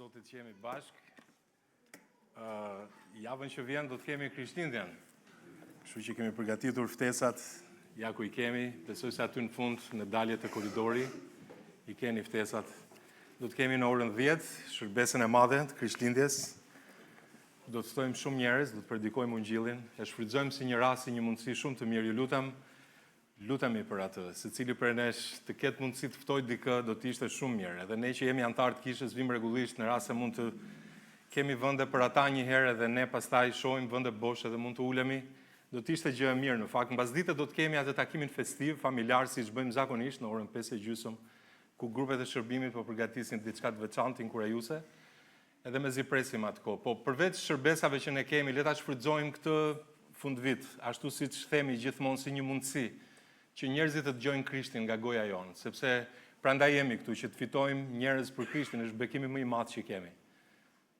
Zotit që jemi bashk. Javën që vjen do të kemi Krishtlindjen. Kështu që kemi përgatitur ftesat, ja ku I kemi, besoj se aty në fund në daljet e korridori I keni ftesat. Do të kemi në orën 10 shërbesën e madhe të Krishtlindjes. Do të ftojmë shumë njerëz, do të predikojmë Ungjillin, e shfrytëzojmë si një rast, si një mundësi shumë të mirë. Ju lutemi për atë, secili prej nesh të ketë mundësi të ftojë dikë, do të ishte shumë mirë. Edhe ne që jemi anëtar të kishës vim rregullisht në rast se mund të kemi vende për ata një herë edhe ne pastaj shohim vende bosh edhe mund të ulemi. Do të ishte gjë e mirë në fakt. Mbasditë do të kemi atë takimin festiv, familjar siç bëjmë zakonisht në orën 5:30, ku grupet e shërbimit po përgatisin diçka të veçantë inkurajuese. Edhe mezi presim atë kohë. Po përveç shërbesave që ne kemi, le ta shfrytëzojmë këtë fundvit, ashtu siç themi gjithmonë si një mundësi që njerëzit të dëgjojnë Krishtin nga goja jonë, sepse prandaj jemi këtu që të fitojmë njerëz për Krishtin, është bekimi më I madh që kemi.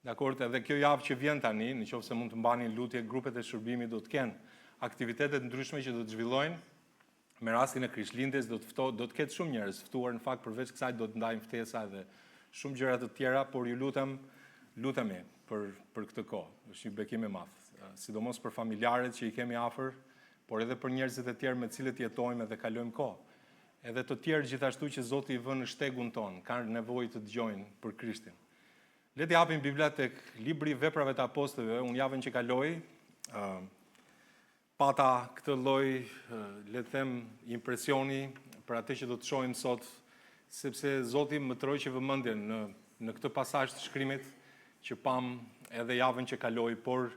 Dakor, edhe kjo javë që vjen tani, nëse mund të mbani lutje, grupet e shërbimit do të kenë aktivitete të ndryshme që do të zhvillojnë. Me rastin e Krishtlindjes do të ketë shumë njerëz ftuar, në fakt përveç kësaj do të ndajmë ftesa edhe shumë gjëra të tjera, por ju lutemi për këtë kohë. Është një bekim I madh, sidomos për familjarët që I kemi afër, por edhe për njerëzit e tjerë me cilët jetojmë dhe kalojmë kohë. Edhe të tjerë gjithashtu që Zoti I vën në shtegun ton, kanë nevojë të dëgjojnë për Krishtin. Le të japim Bibla tek libri I Veprave të Apostujve. Unë javën që kaloi pata këtë lloj, le të them, impresioni për atë që do të shohim sot, sepse Zoti më troi që vëmendjen në këtë pasazh të shkrimit që pam edhe javën që kaloi, por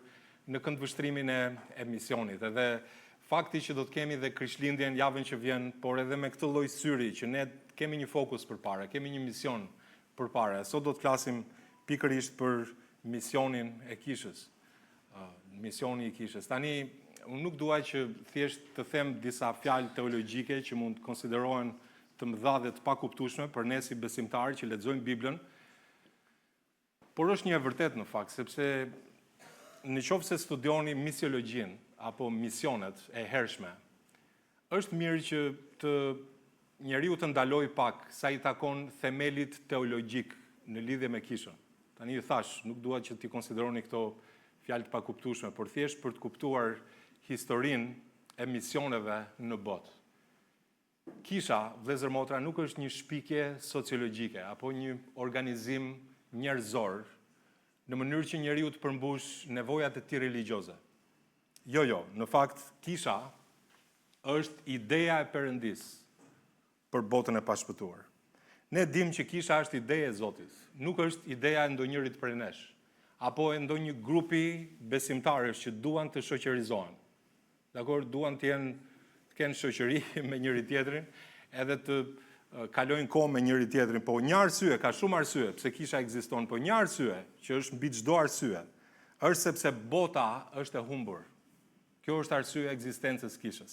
në këndvështrimin e misionit. Edhe fakti që do të kemi dhe Krishtlindjen javën që vjen, por edhe me këtë lloj syri që ne kemi një fokus përpara, kemi një mision përpara. Sot do të flasim pikërisht për misionin e kishës. Misioni I kishës. Tani, unë nuk dua që thjesht të them disa fjalë teologjike që mund të konsiderohen të mëdha dhe të pakuptueshme për ne si besimtarë që lexojmë Biblën, por është një e vërtetë në fakt, sepse në qoftë se studioni misiologjinë apo misionet e hershme, është mirë që njeriu të ndaloj pak sa I takon themelit teologjik në lidhje me kishën. Tani ju thash, nuk dua që ti konsideroni këto fjalë të pakuptueshme, por thjesht për të kuptuar historinë e misioneve në botë. Kisha, vëllezër motra, nuk është një shpikje sociologjike apo një organizim njerëzor në mënyrë që njeriu të përmbush nevojat e tij religjioze. Jo, në fakt kisha është ideja e Perëndis për botën e pashpëtuar. Ne dim që kisha është ideja e Zotit, nuk është ideja e ndonjërit prej nesh, apo e ndonjë grupi besimtarësh që duan të shoqërizohen. Dakor, duan të kenë shoqëri me njëri tjetrin, edhe të kalojnë kohë me njëri tjetrin, po një arsye, ka shumë arsye pse kisha ekziston, po një arsye që është mbi çdo arsye, është sepse bota është e humbur. Kjo është arsye e ekzistencës kishës.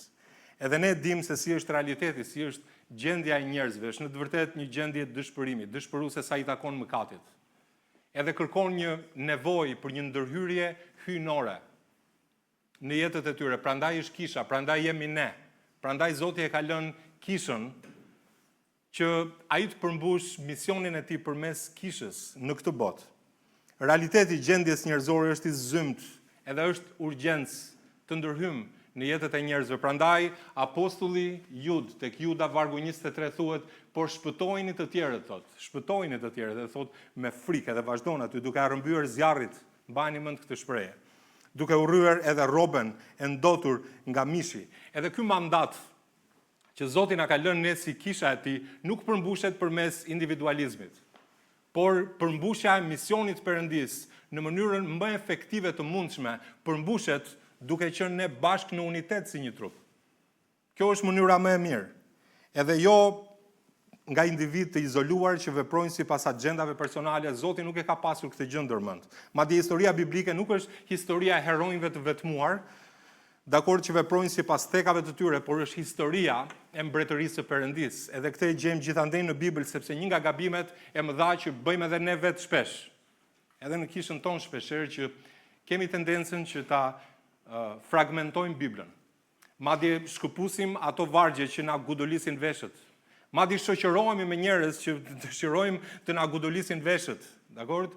Edhe ne dim se si është realiteti, si është gjendja e njerëzve, është në të vërtetë një gjendje dëshpërimi, dëshpëruese sa I takon mëkatit. Edhe kërkon një nevojë për një ndërhyrje hyjnore në jetët e tyre. Prandaj është kisha, prandaj jemi ne. Prandaj Zoti e ka lënë kishën që ai të përmbush misionin e tij përmes kishës në këtë botë. Realiteti I gjendjes njerëzore është I zymt, edhe është urgjencë të ndërhyjmë në jetët e njerëzve. Prandaj apostulli Jud tek Juda vargu 23 thuhet, por shpëtojini të tjerët, thotë. Shpëtojini të tjerët, dhe thotë me frikë, edhe vazhdon aty duke rrëmbyer zjarrit, mbani mend këtë shprehje. Duke u rryer edhe rroben e ndotur nga mishi. Edhe ky mandat që Zoti na ka lënë ne si kisha e tij nuk përmbushet përmes individualizmit, por përmbushja e misionit Perëndis në mënyrën më efektive të mundshme përmbushet duke qenë ne bashkë në unitet si një trup. Kjo është mënyra më e mirë. Edhe jo nga individ të izoluar që veprojnë sipas agjendave personale. Zoti nuk e ka pasur këtë gjë ndërmend. Madje historia biblike nuk është historia e heronjve të vetmuar, dakor që veprojnë sipas tekave të tyre, por është historia e mbretërisë së Perëndis. Edhe këtë e gjejmë gjithandej në Bibël, sepse një nga gabimet e mëdha që bëjmë edhe ne vetë shpesh, edhe në kishën tonë shpeshherë, që kemi tendencën që ta fragmentojmë Biblën. Madje shkëpusim ato vargje që na gudolisin veshët. Madje shoqërohemi me njerëz që dëshirojmë të na gudolisin veshët. Dakor?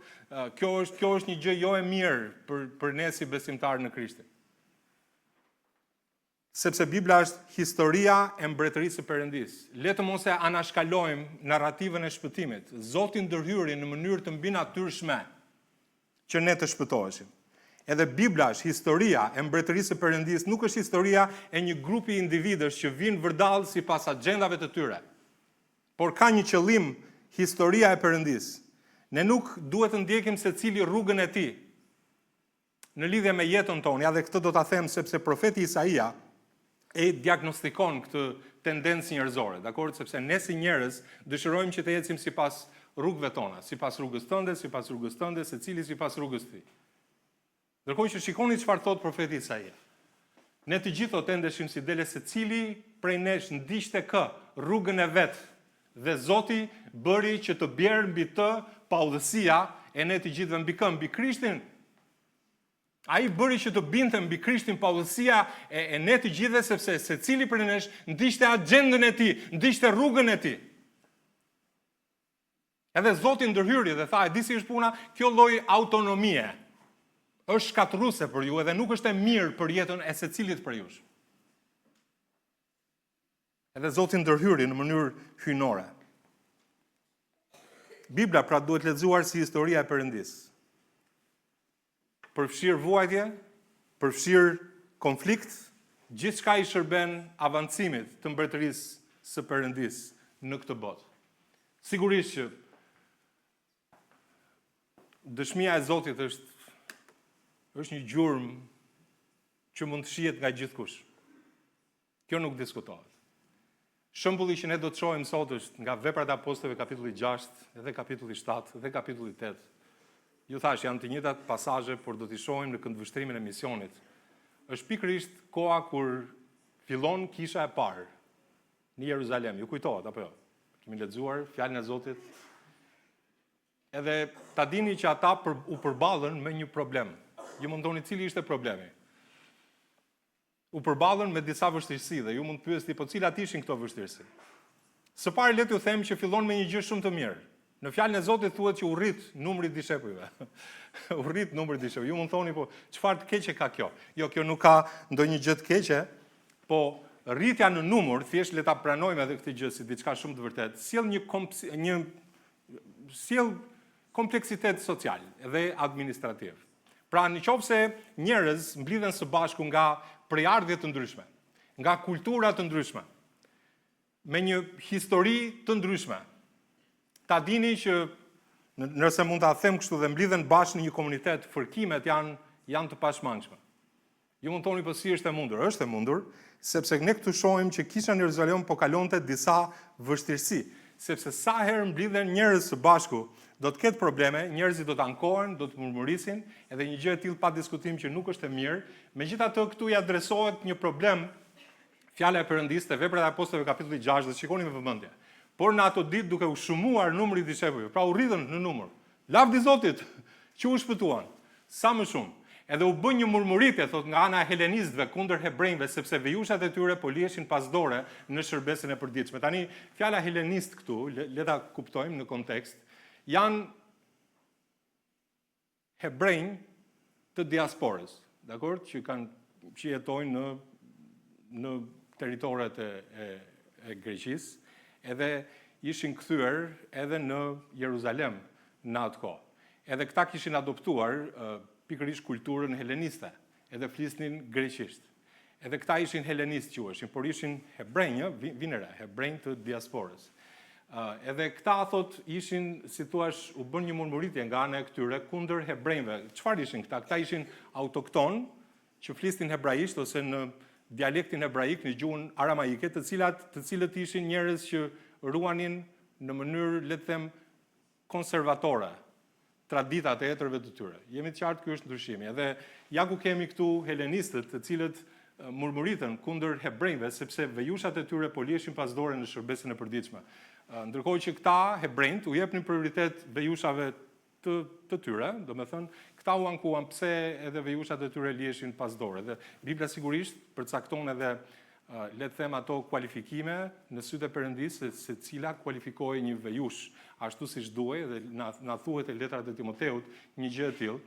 Kjo është një gjë jo e mirë për ne si besimtarë në Krishtin. Sepse Bibla është historia e mbretërisë së Perëndis. Le të mos e anashkalojmë narrativën e shpëtimit. Zoti ndërhyri në mënyrë të mbinatyrshme që ne të shpëtoheshim. Edhe Bibla është historia e mbretërisë së Perëndis, nuk është historia e një grupi individësh që vinë vërdall sipas agjendave të tyre. Por ka një qëllim, historia e Perëndis. Ne nuk duhet të ndjekim secili rrugën e tij në lidhje me jetën tonë. Ja, dhe këtë do ta them sepse profeti Isaia e diagnostikon këtë tendencë njerëzore, dakor, sepse ne si njerëz dëshirojmë që të ecim sipas rrugëve tona, sipas rrugës tënde, secili sipas rrugës tij. Ndërkohë që shikoni çfarë thot profeti Isaia. Ne të gjithë o tendeshim si dele secili prej nesh ndiqte kë rrugën e vet, dhe Zoti bëri që të bjerë mbi të paudhësia e ne të gjithëve mbi kë, mbi Krishtin. Ai bëri që të binte mbi Krishtin paudhësia e ne të gjithëve, sepse secili prej nesh ndiqte agjendën e tij, ndiqte rrugën e tij. Edhe Zoti ndërhyri dhe tha, e di si është puna, kjo lloj autonomie është shkatërruese për ju edhe nuk është e mirë për jetën e secilit për jush. Edhe Zoti ndërhyri në mënyrë hyjnore. Bibla pra duhet lexuar si historia e Perëndis. Përfshir vuajtje, përfshir konflikt, gjithçka i shërben avancimit të mbretërisë së Perëndis në këtë botë. Sigurisht që dëshmia e Zotit është një gjurmë që mund të shihet nga gjithkush. Kjo nuk diskutohet. Shembulli që ne do të shohim sot është nga Veprat e Apostujve kapitulli 6, edhe kapitulli 7, edhe kapitulli 8. Ju thash, janë të njëjtat pasazhe, por do t'i shohim në këndvështrimin e misionit. Është pikërisht koha kur fillon kisha e parë në Jeruzalem. Ju kujtohet apo jo? Kemi lexuar fjalën e Zotit. Edhe ta dini që ata u përballën me një problem. Ju mendoni cili ishte problemi? U përballën me disa vështirësi dhe ju mund të pyesni po cilat ishin këto vështirësi. Së pari le t'ju them që fillon me një gjë shumë të mirë. Në fjalën e Zotit thuhet që u rrit numri i dishepujve. U rrit numri i dishepujve. Ju mund thoni po çfarë të keqe ka kjo? Jo, kjo nuk ka ndonjë gjë të keqe, po rritja në numër, thjesht le ta pranojmë edhe këtë gjë si diçka shumë të vërtetë, sjell kompleksitet social dhe administrativ. Pra nëse njerëz mblidhen së bashku nga prejardhje të ndryshme, nga kultura të ndryshme, me një histori të ndryshme, ta dini që nëse mund ta them kështu dhe mblidhen bashkë në një komunitet, fërkimet janë të pashmangshme. Ju mund thoni po si është e mundur? Është e mundur, sepse ne këtu shohim që kisha në Jeruzalem po kalonte disa vështirësi, sepse sa herë mblidhen njerëz së bashku, do të ketë probleme, njerëzit do të ankohen, do të murmurisin, edhe një gjë e tillë pa diskutim që nuk është e mirë. Megjithatë këtu i adresohet një problem, fjala e Perëndis te Veprat e Apostujve kapitulli 6, dhe shikoni me vëmendje. Por në ato ditë duke u shumuar numri i dishepujve, pra u rritën në numër. Lavdi Zotit që u shpëtuan, sa më shumë. Edhe u bën një murmuritje, thot, nga ana e helenistëve kundër hebrejve, sepse vejushat e tyre po liheshin pas dore në shërbesin e përditshme. Tani fjala helenist këtu, le ta kuptojmë në kontekst, janë hebrejnë të diasporës, dakor, që jetojnë në territoret e Greqisë, edhe ishin kthyer edhe në Jeruzalem në atë kohë. Edhe këta kishin adoptuar pikërisht kulturën heleniste, edhe flisnin greqisht. Edhe këta ishin helenistë quheshin, por ishin hebrejnë, vinëre, hebrejnë të diasporës. Edhe këta thot ishin, si thua, u bën një murmuritje nga ana e këtyre kundër hebrejve. Çfarë ishin këta? Këta ishin autokton që flisnin hebraisht ose në dialektin hebraik, në gjuhën aramaike, të cilët ishin njerëz që ruanin në mënyrë, le të them, konservatore traditat e etërve të tyre. Jemi të qartë ky është ndryshimi. Edhe ja ku kemi këtu helenistët, të cilët murmuritën kundër hebrejve, sepse vejushat e tyre po liheshin pas dore në shërbesin e përditshme. Ndërkohë që këta hebrejt u jepnin prioritet vejushave të tyre, do me thënë, këta u ankuan pse edhe vejushat e tyre liheshin pas dore. Dhe Bibla sigurisht përcakton edhe le të them ato kualifikime në sytë e Perëndisë se cila kualifikoi një vejush ashtu siç duhej dhe na thuhet e letrat e Timoteut një gjë e tillë.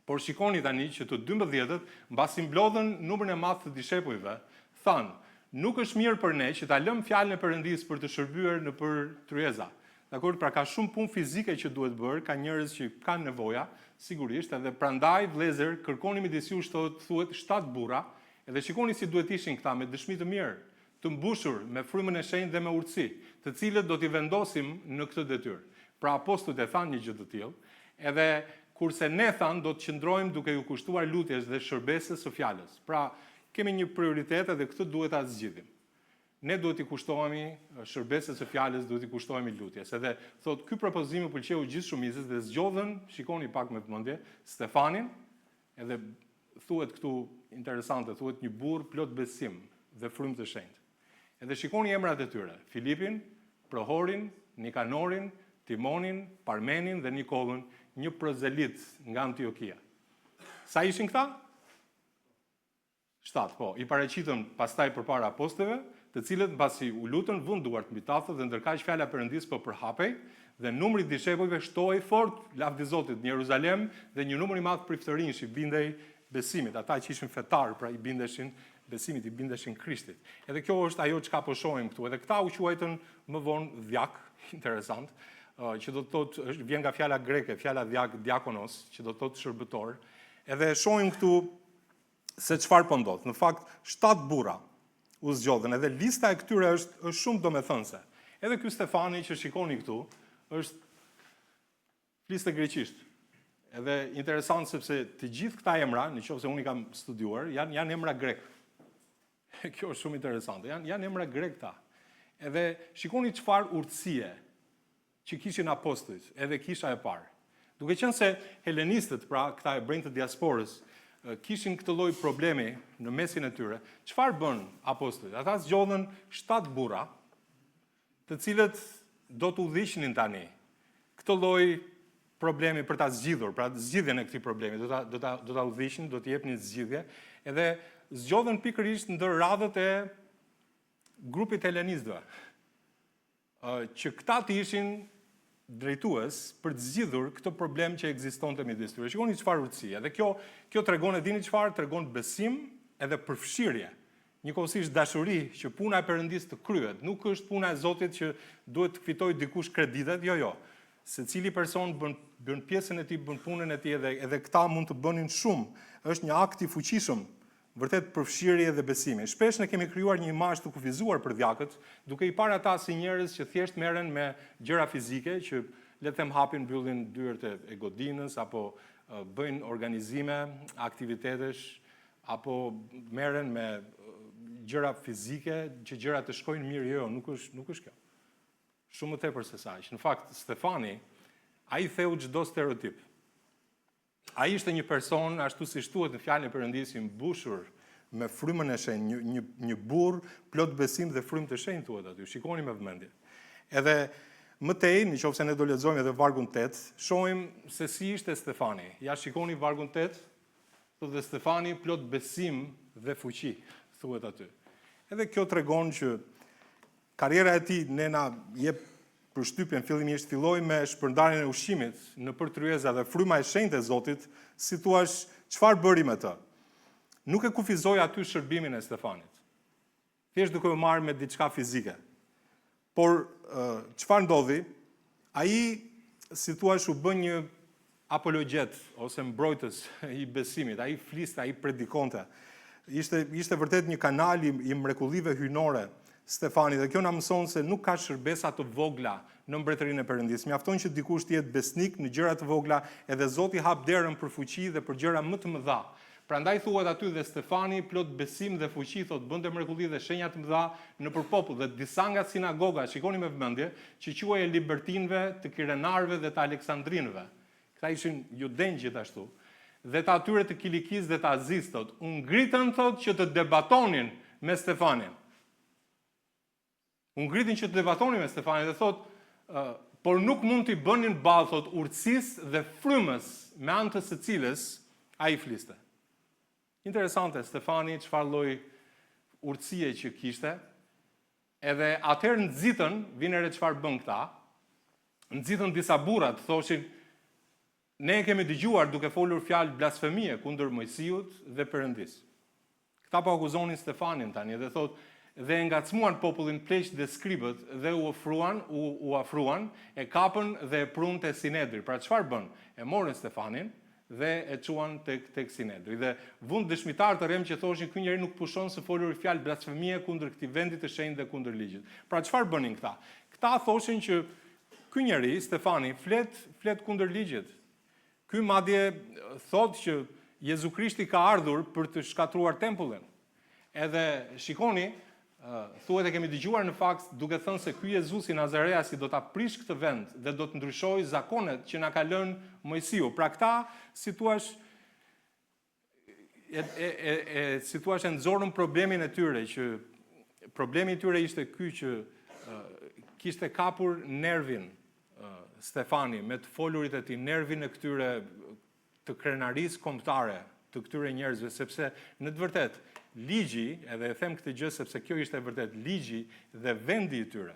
Por shikoni tani që të 12-tët, mbasi mblodhen numrin e madh të dishepujve, thanë, nuk është mirë për ne që ta lëmë fjalën e Perëndisë për të shërbyer në për tryeza. Dakor, pra ka shumë punë fizike që duhet bërë, ka njerëz që kanë nevoja, sigurisht, edhe prandaj vëllezër, kërkoni midis jush thuhet 7 burra, edhe shikoni si duhet ishin këta me dëshmi të mirë, të mbushur me frymën e shenjtë dhe me urtësi, të cilët do t'i vendosim në këtë detyrë. Pra apostujt e thanë një gjë të tillë, edhe kurse ne thanë do të qëndrojmë duke ju kushtuar lutjes dhe shërbesës së fjalës. Pra kemi një prioritet dhe këtë duhet ta zgjidhim. Ne duhet i kushtohemi shërbesës së fjalës, duhet i kushtohemi lutjes. Edhe thot ky propozim i pëlqeu gjithë shumicës dhe zgjodhen, shikoni pak me vëmendje, Stefanin, edhe thuhet këtu interesante, thuhet një burr plot besim dhe frymë të shenjtë. Edhe shikoni emrat e tyre: Filipin, Prohorin, Nikanorin, Timonin, Parmenin dhe Nikollën, një prozelit nga Antiokia. Sa ishin këta? 7, po. I paraqitën pastaj përpara apostujve, të cilët mbasi u lutën vënë duart mbi tafë dhe ndërkaq fjala e Perëndisë po përhapej dhe numri i dishepujve shtohej fort, lavdi Zotit, në Jeruzalem dhe një numër i madh priftërinj i bindej besimit. Ata që ishin fetar, pra i bindeshin besimit, i bindeshin Krishtit. Edhe kjo është ajo çka po shohim këtu. Edhe këta u quajtën më vonë dhjak, interesant, që do të thotë vjen nga fjala greke, fjala dhjak, diakonos, që do të thotë shërbëtor. Edhe shohim këtu se çfarë po ndodh. Në fakt 7 burra u zgjodhen, edhe lista e këtyre është shumë domethënëse. Edhe ky Stefani që shikoni këtu është flisë greqisht. Edhe interesant sepse të gjithë këta emra, nëse unë i kam studiuar, janë emra grek. Kjo është shumë interesante. Janë emra grek këta. Edhe shikoni çfarë urtësie që kishin apostujt, edhe kisha e parë. Duke qenë se helenistët, pra këta e brejnë të diasporës, kishin këtë lloj problemi në mesin e tyre, çfarë bën apostujt? Ata zgjodhen 7 burra, të cilët do të udhëhiqnin tani këtë lloj problemi për ta zgjidhur, pra zgjidhjen e këtij problemi, do ta udhëhiqnin, do t'i jepnin zgjidhje, edhe zgjodhen pikërisht ndër radhët e grupit helenistëve, që këta të ishin drejtues për të zgjidhur këtë problem që ekzistonte midis tyre. Shikoni çfarë urtësie. Dhe kjo tregon, e dini çfarë? Tregon besim edhe përfshirje. Njëkohësisht dashuri që puna e Perëndisë të kryhet. Nuk është puna e Zotit që duhet të fitojë dikush kreditet, jo. Secili person bën pjesën e tij, bën punën e tij edhe këta mund të bënin shumë. Është një akt i fuqishëm, vërtet përfshirje dhe besimi. Shpesh ne kemi krijuar një imazh të kufizuar për djaqët, duke i parë ata si njerëz që thjesht merren me gjëra fizike, që le të them hapin mbyllin dyert e godinës, apo bëjnë organizime, aktivitetesh, apo merren me gjëra fizike, që gjërat të shkojnë mirë, jo, nuk është kjo. Shumë më tepër se sa aq. Në fakt, Stefani, ai theu çdo stereotip. Ai ishte një person, ashtu si thuhet në fjalën e Perëndisë, mbushur me frymën e shenjtë, një burr plot besim dhe frymë të shenjtë thuhet aty. Shikoni me vëmendje. Edhe më tej, nëse ne do lexojmë edhe vargun 8, shohim se si ishte Stefani. Ja shikoni vargun 8, thotë Stefani plot besim dhe fuqi, thuhet aty. Edhe kjo tregon që karriera e tij na jep përshtypjen fillimisht filloi me shpërndarjen e ushqimit në për tryeza dhe fryma e shenjtë e Zotit, si thua çfarë bëri me të? Nuk e kufizoi aty shërbimin e Stefanit. Thjesht duke u marrë me diçka fizike. Por çfarë ndodhi? Ai, si thua, u bën një apologjet ose mbrojtës i besimit. Ai fliste, ai predikonte. Ishte vërtet një kanal i mrekullive hyjnore Stefani, dhe kjo na mëson se nuk ka shërbesa të vogla në mbretërinë e Perëndisë. Mjafton që dikush të jetë besnik në gjëra të vogla, edhe Zoti hap derën për fuqi dhe për gjëra më të mëdha. Prandaj thuhet aty dhe Stefani plot besim dhe fuqi, thotë bënte mrekulli dhe shenja të mëdha nëpër popull, dhe disa nga sinagoga, shikoni me vëmendje, që quhej libertinëve, të kirenarëve dhe të aleksandrinëve. Këta ishin judenj gjithashtu. Dhe të atyre të Kilikis dhe të Azis, thotë, u ngritën, thotë, që të debatonin me Stefanin. U ngritin që të debatonin me Stefanin dhe thotë, por nuk mund t'i bënin ballë, thotë, urtësisë dhe frymës me anë të së cilës ai fliste. Interesante, Stefani çfarë lloj urtësie që kishte, edhe atëherë nxitën, vinë re çfarë bën këta, nxitën disa burrat, thoshin, ne e kemi dëgjuar duke folur fjalë blasfemie kundër Mojsiut dhe Perëndis. Këta po akuzonin Stefanin tani dhe thot, dhe ngacmuan popullin pleq dhe skribët dhe u afruan, e kapën dhe e prun te Sinedri. Pra çfarë bën? E morën Stefanin dhe e çuan tek Sinedri. Dhe vund dëshmitar të rrem që thoshin ky njeri nuk pushon se folur fjalë blasfemie kundër këtij vendi të shenjtë dhe kundër ligjit. Pra çfarë bënin këta? Këta thoshin që ky njeri Stefani flet kundër ligjit. Ky madje thot që Jezu Krishti ka ardhur për të shkatruar tempullin. Edhe shikoni, thuhet e kemi dëgjuar në fakt duke thënë se ky Jezusi Nazareasi do ta prish këtë vend dhe do të ndryshojë zakonet që na ka lënë Mojsiu. Pra këta si thua e nxorën problemin e tyre, që problemi i tyre ishte ky që kishte kapur nervin Stefani me të folurit e tij, nervin e këtyre të krenarisë kombëtare të këtyre njerëzve, sepse në të vërtetë ligji, edhe e them këtë gjë sepse kjo ishte e vërtet, ligji dhe vendi i tyre,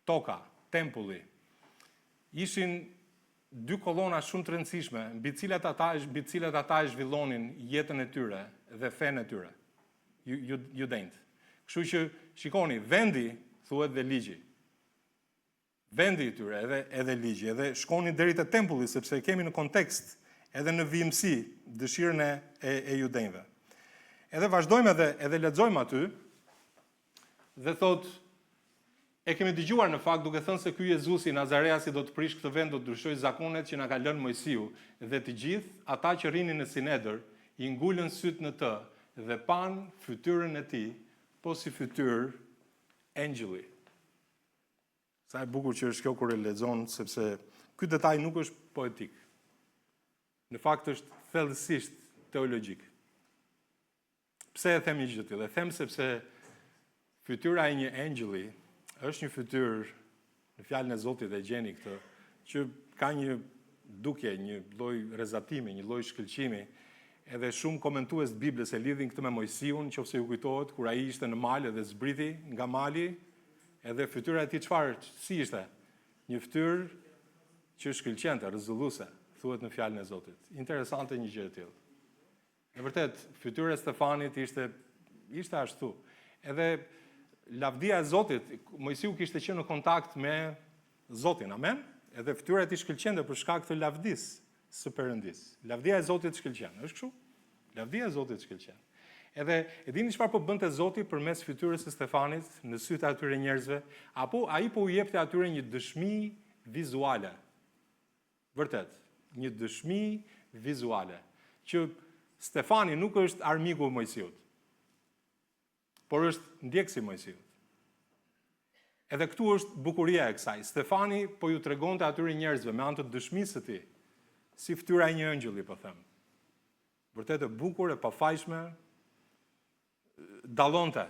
toka, tempulli, ishin dy kolona shumë të rëndësishme, mbi cilat ata e zhvillonin jetën e tyre dhe fenë e tyre, judenjt. Kështu që shikoni, vendi thuhet dhe ligji. Vendi i tyre edhe ligji, edhe shkonin deri te tempulli sepse kemi në kontekst edhe në vijimësi dëshirën e judenjve. Edhe vazhdojmë edhe lexojmë aty dhe thot, e kemi dëgjuar në fakt duke thënë se ky Jezusi Nazareasi do të prish këtë vend, do të ndryshojë zakonet që na ka lënë Mojsiu, dhe të gjithë ata që rrinin në Sinedër i ngulën syt në të dhe pan fytyrën e tij, po si fytyrë engjëlli. Sa e bukur që është kjo kur e lexon, sepse ky detaj nuk është poetik. Në fakt është thellësisht teologjik. Pse e them një gjë të tillë? E them sepse fytyra e një engjëlli është një fytyrë, në fjalën e Zotit e gjeni këtë, që ka një dukje, një lloj rrezatimi, një lloj shkëlqimi, edhe shumë komentues të Biblës e lidhin këtë me Mojsiun, nëse ju kujtohet, kur ai ishte në mal dhe zbriti nga mali, edhe fytyra e tij çfarë? Si ishte? Një fytyrë që shkëlqente, rrezulluese, thuhet në fjalën e Zotit. Interesante një gjë e tillë. Në vërtet, fytyra e Stefanit ishte ashtu. Edhe lavdia e Zotit, Mojsiu kishte qenë në kontakt me Zotin, amen? Edhe fytyra e tij shkëlqente për shkak të lavdisë së Perëndis. Lavdia e Zotit shkëlqen, është kështu? Lavdia e Zotit shkëlqen. Edhe e dini çfarë po bënte Zoti përmes fytyrës së Stefanit në sytë e atyre njerëzve, apo ai po u jepte atyre një dëshmi vizuale. Vërtet, një dëshmi vizuale që Stefani nuk është armiku i Mojsiut, por është ndjekësi i Mojsiut. Edhe këtu është bukuria e kësaj. Stefani po ju tregonte atyre njerëzve me anë të dëshmisë së tij, si fytyra e një engjëlli, po them. Vërtet e bukur, e pafajshme, dallonte.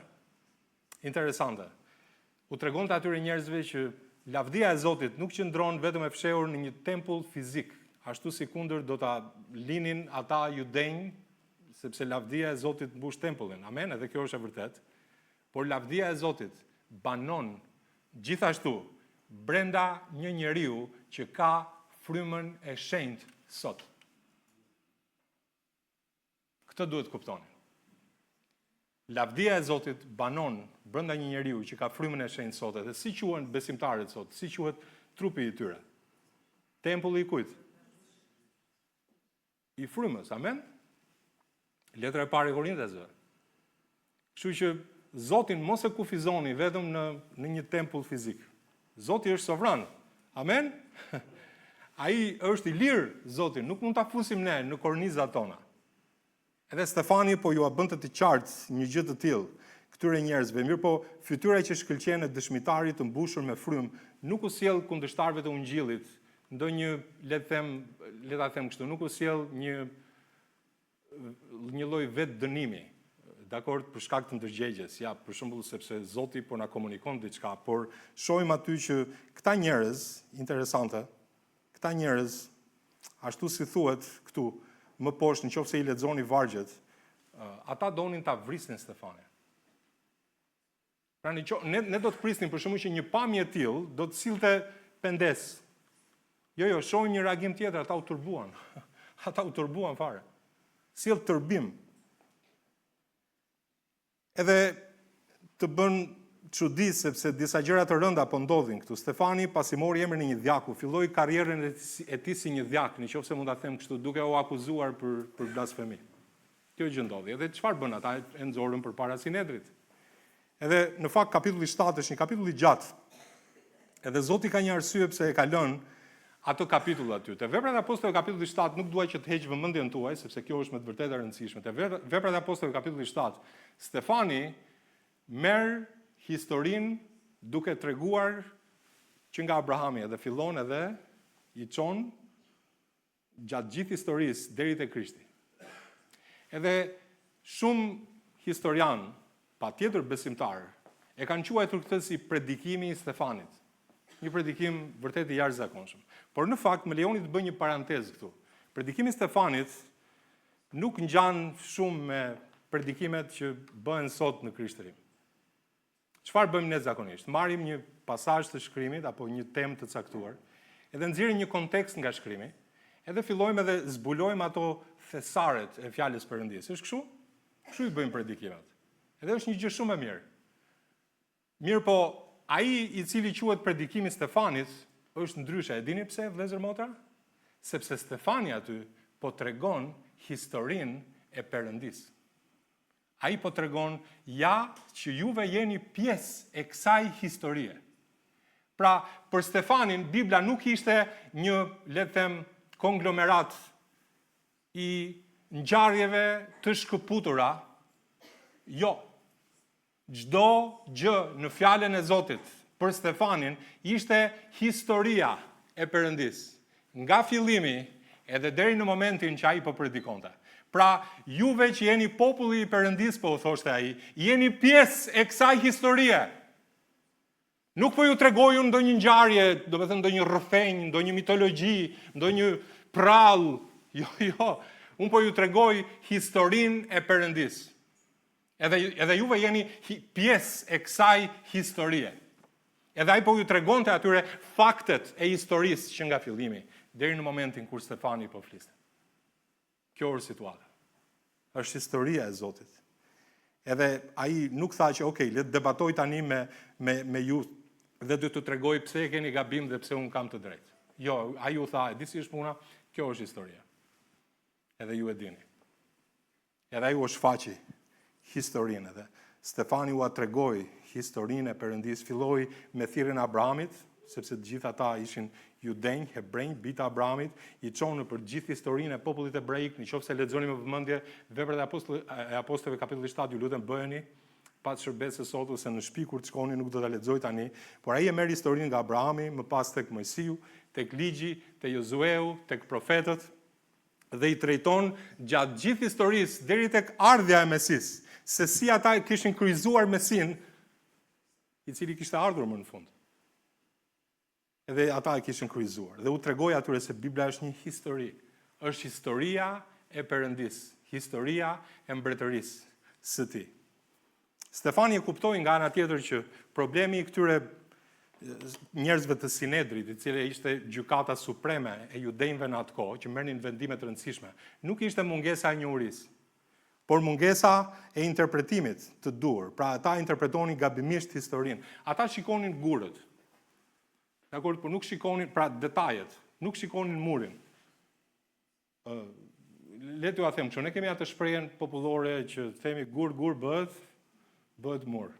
Interesante. U tregonte atyre njerëzve që lavdia e Zotit nuk qëndron vetëm e fshehur në një tempull fizik, ashtu si kundër do ta linin ata judenj, sepse lavdia e Zotit mbush tempullin. Amen, edhe kjo është e vërtet. Por lavdia e Zotit banon gjithashtu brenda një njeriu që ka frymën e shenjtë sot. Këtë duhet kuptoni. Lavdia e Zotit banon brenda një njeriu që ka frymën e shenjtë sot, dhe si quhen besimtarët sot, si quhet trupi i tyre. Tempulli i kujt? I frymës, amen? Letra e parë e Korintesve. Kështu që Zotin mos e kufizoni vetëm në një tempull fizik. Zoti është sovran. Amen? Ai është i lirë, Zoti, nuk mund ta fusim ne në kornizat tona. Edhe Stefani po ju a bënte të qartë një gjë të tillë këtyre njerëzve, mirë po fytyra që shkëlqen e dëshmitarit të mbushur me frymë nuk u sjell kundërshtarëve të Ungjillit, ndonjë le ta them kështu, nuk u sjell një lloj vetë dënimi, dakord, për shkak të ndërgjegjes, ja, për shembull sepse Zoti po na komunikon diçka, por shohim aty që këta njerëz, interesante, këta njerëz, ashtu si thuhet këtu, më poshtë, nëse i lexoni vargjet, ata donin ta vrisnin Stefanin. Pra ne do të prisnim për shkakun që një pamje e tillë do të sillte pendes Jo, shohim një reagim tjetër, ata u turbuan. Ata u turbuan fare. Sjell turbim. Edhe të bën çudi sepse disa gjëra të rënda po ndodhin këtu. Stefani pasi mori emrin e një djaku, filloi karrierën e tij si një djak, nëse mund ta them kështu, duke u akuzuar për blasfemi. Kjo gjë ndodhi. Edhe çfarë bën ata? E nxorën përpara Sinedrit. Edhe në fakt kapitulli 7 është një kapitull i gjatë. Edhe Zoti ka një arsye pse e ka lënë ato kapitull aty. Te Veprat e Apostujve kapitulli 7 nuk dua që të heq vëmendjen tuaj, sepse kjo është me të vërtetë e rëndësishme. Te Veprat e Apostujve kapitulli 7, Stefani merr historinë duke treguar që nga Abrahami edhe fillon edhe i çon gjatë gjithë historisë deri te Krishti. Edhe shumë historian, patjetër besimtar, e kanë quajtur këtë si predikimi i Stefanit. Një predikim vërtet i jashtëzakonshëm. Por në fakt më lejoni të bëj një parantezë këtu. Predikimi i Stefanit nuk ngjan shumë me predikimet që bëhen sot në krishterëm. Çfarë bëjmë ne zakonisht? Marrim një pasazh të shkrimit apo një temë të caktuar, edhe nxjerrim një kontekst nga shkrimi, edhe fillojmë edhe zbulojmë ato thesaret e fjalës Perëndisë. Është kështu? Kështu i bëjmë predikimet. Edhe është një gjë shumë e mirë. Mirë po, ai i cili quhet predikimi i Stefanit është ndryshe. E dini pse, vëllezër motra? Sepse Stefani aty po tregon historinë e Perëndisë. Ai po tregon që juve jeni pjesë e kësaj historie. Pra, për Stefanin, Bibla nuk ishte një, le të them, konglomerat i ngjarjeve të shkëputura. Jo. Çdo gjë në fjalën e Zotit për Stefanin ishte historia e Perëndisë. Nga fillimi edhe deri në momentin që ai po predikonte. Pra, juve që jeni populli i Perëndisë, po u thoshte ai, jeni pjesë e kësaj historie. Nuk po ju tregoj unë ndonjë ngjarje, do të thënë ndonjë rrëfenj, ndonjë mitologji, ndonjë prall. Jo. Unë po ju tregoj historinë e Perëndisë. Edhe juve jeni pjesë e kësaj historie. Edhe ai po ju tregonte atyre faktet e historisë që nga fillimi deri në momentin kur Stefani po fliste. Kjo është situata. Është historia e Zotit. Edhe ai nuk tha që okay, le të debatoj tani me ju dhe do t'ju tregoj pse e keni gabim dhe pse un kam të drejtë. Jo, ai u tha, di si është puna, kjo është historia. Edhe ju e dini. Edhe ai u shfaqi historinë edhe. Stefani u tregoi historinë e Perëndisë, filloi me thirrjen e Abrahamit, sepse të gjithë ata ishin judenj, hebrejnë, bita Abrahamit, i çonë për gjithë historinë e popullit hebreik, nëse lexoni me vëmendje Veprat e Apostujve kapitulli 7, ju lutem bëheni pas shërbesës sot ose në shtëpi kur të shkoni, nuk do ta lexoj tani, por ai e merr historinë nga Abrahami, më pas tek Mojsiu, tek ligji, tek Josueu, tek profetët dhe i trajton gjatë gjithë historisë deri tek ardhja e Mesis, se si ata kishin kryqëzuar Mesin, i cili kishte ardhur më në fund. Edhe ata e kishin kryqëzuar. Dhe u tregoi atyre se Bibla është një histori. Është historia e Perëndisë, historia e mbretërisë së tij. Stefani e kuptoi nga ana tjetër që problemi i këtyre njerëzve të Sinedrit, i cili ishte gjykata supreme e judenjve në atë kohë, që merrnin vendime të rëndësishme, nuk ishte mungesa e njohurisë, por mungesa e interpretimit të dur. Pra ata interpretonin gabimisht historinë. Ata shikonin gurët. Dakor, por nuk shikonin pra detajet, nuk shikonin murin. Le t'ju a them, ne kemi atë shprehjen popullore që themi gur bëhet mur.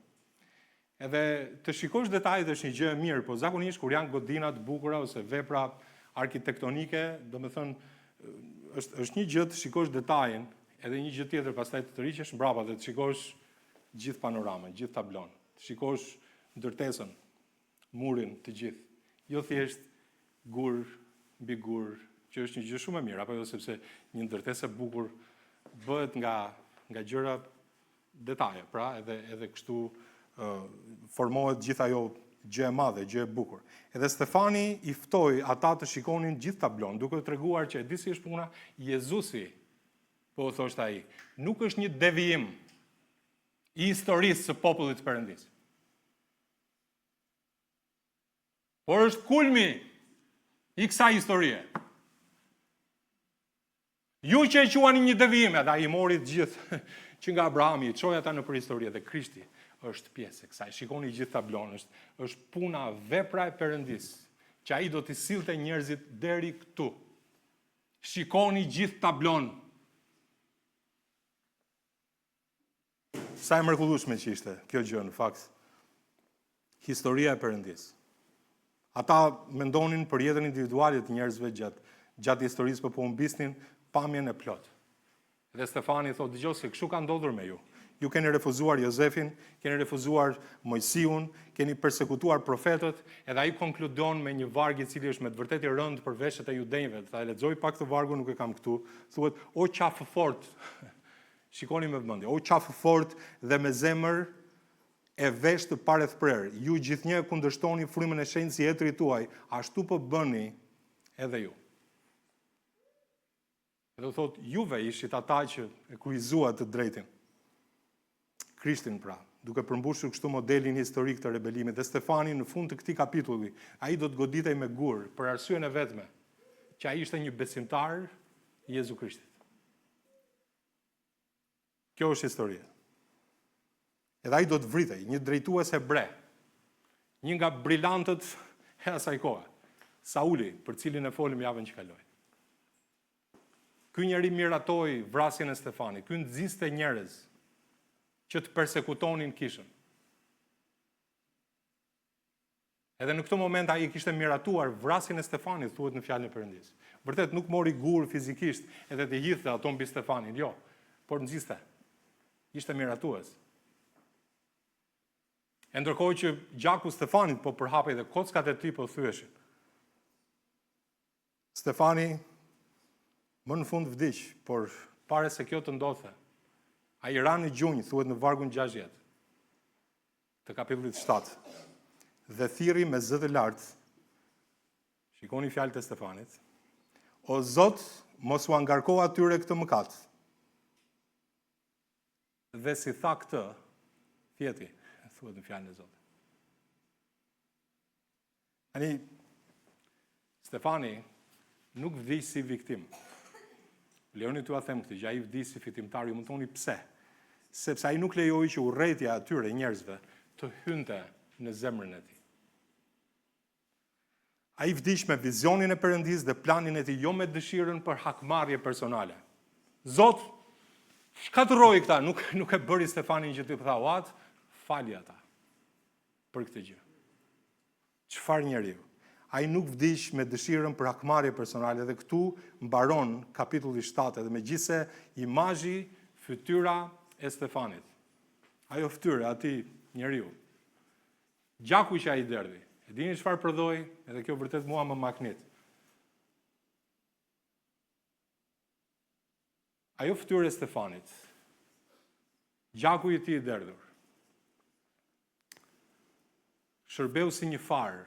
Edhe të shikosh detajet është një gjë e mirë, po zakonisht kur janë godina të bukura ose vepra arkitektonike, domethënë është një gjë të shikosh detajin, edhe një gjë tjetër pastaj të tërhiqesh mbrapa dhe të shikosh gjithë panoramën, gjithë tablon. Të shikosh ndërtesën, murin të gjithë. Jo thjesht gur mbi gur, që është një gjë shumë e mirë, apo jo sepse një ndërtesë e bukur bëhet nga gjëra detaje, pra edhe kështu formohet gjithë ajo gjë e madhe, gjë e bukur. Edhe Stefani i ftoi ata të shikonin gjithë tablon, duke treguar që e di si është puna, Jezusi, po thoshte ai, nuk është një devijim i historisë së popullit të Perëndisë. Por është kulmi I kësaj historie. Ju që e quani një devijim, edhe ai mori të gjithë që nga Abrahami, i çoi ata në përhistori dhe Krishti është pjesë e kësaj. Shikoni gjithë tablon, është puna, vepra e Perëndis, që ai do t'i sillte njerëzit deri këtu. Shikoni gjithë tablon. Sa e mrekullueshme që ishte kjo gjë në fakt. Historia e Perëndis. Ata mendonin për jetën individuale të njerëzve gjatë historisë, por po humbisnin pamjen e plot. Dhe Stefani thotë, dëgjoj se kështu ka ndodhur me ju. Ju keni refuzuar Jozefin, keni refuzuar Mojsiun, keni persekutuar profetët, edhe ai konkludon me një varg i cili është me të vërtetë i rënd për veshët e judenjve. Ta lexoj pak të vargun, nuk e kam këtu. Thuhet, o qafë fort. Shikoni me vëmendje. O qafë fort dhe me zemër e vesh të pareth prerë, ju gjithnjë kundërshtoni frymën e shenjtë si etrit tuaj, ashtu po bëni edhe ju. Edhe thot, juve ishit ata që e kryqëzua të drejtin. Krishtin pra, duke përmbushur kështu modelin historik të rebelimit, dhe Stefani në fund të këtij kapitulli, ai do të goditej me gur për arsyen e vetme, që ai ishte një besimtar i Jezu Krishtit. Kjo është historia. Edhe ai do të vritej, një drejtues hebre, një nga brilantët e asaj kohe, Sauli, për cilin e folim javën që kaloi. Ky njeri miratoi vrasjen e Stefanit, ky nxiste njerëz që të persekutonin kishën. Edhe në këtë moment ai kishte miratuar vrasjen e Stefanit, thuhet në fjalën e Perëndis. Vërtet nuk mori gur fizikisht edhe të hidhte ato mbi Stefanin, jo, por nxiste. Ishte miratues. E ndërkohë që gjaku Stefanit po përhapej dhe kockat e tij po thyeshin. Stefani më në fund vdiq, por pare se kjo të ndodhte, ai ra në gjunjë, thuhet në vargun 60 të kapitullit 7. Dhe thirri me zë të lartë, shikoni fjalët e Stefanit, o Zot, mos u angarko atyre këtë mëkat. Dhe si tha këtë, fjeti, thuhet në fjalën e Zotit. Ani, Stefani nuk vdiq si viktim. Leoni t'ua them këtë gjë, ai vdiq si fitimtar, ju më thoni pse? Sepse ai nuk lejoi që urrëtia atyre njerëzve të hynte në zemrën e tij. Ai vdiq me vizionin e Perëndis dhe planin e tij, jo me dëshirën për hakmarrje personale. Zot, shkatërroi këta, nuk e bëri Stefanin që t'i tha uat, fali ata për këtë gjë. Çfarë njeriu? Ai nuk vdiq me dëshirën për hakmarrje personale, dhe këtu mbaron kapitulli 7, edhe megjithse imazhi, fytyra e Stefanit. Ajo fytyra atij njeriu. Gjaku që ai derdhi. E dini çfarë prodhoi? Edhe kjo vërtet mua më maknit. Ajo fytyrë e Stefanit. Gjaku i tij i derdhur. Shërbeu si një far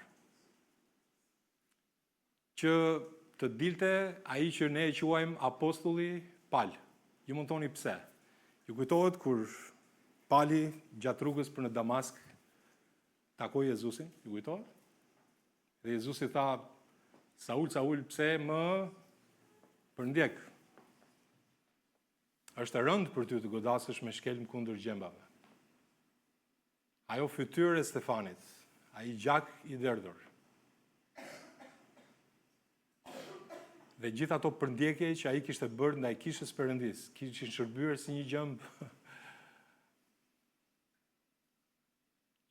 që të dilte ai që ne e quajmë apostulli Pal. Ju mund thoni pse? Ju kujtohet kur Pali gjatë rrugës për në Damask takoi Jezusin, ju kujtohet? Dhe Jezusi tha, Saul, Saul, pse më përndjek? Është e rëndë për ty të godasësh me shkelm kundër gjembave. Ajo fytyrë e Stefanit, ai gjak i derdhur. Dhe gjithë ato përndjekje që ai kishte bërë ndaj kishës Perëndis, kishin shërbyer si një gjëmb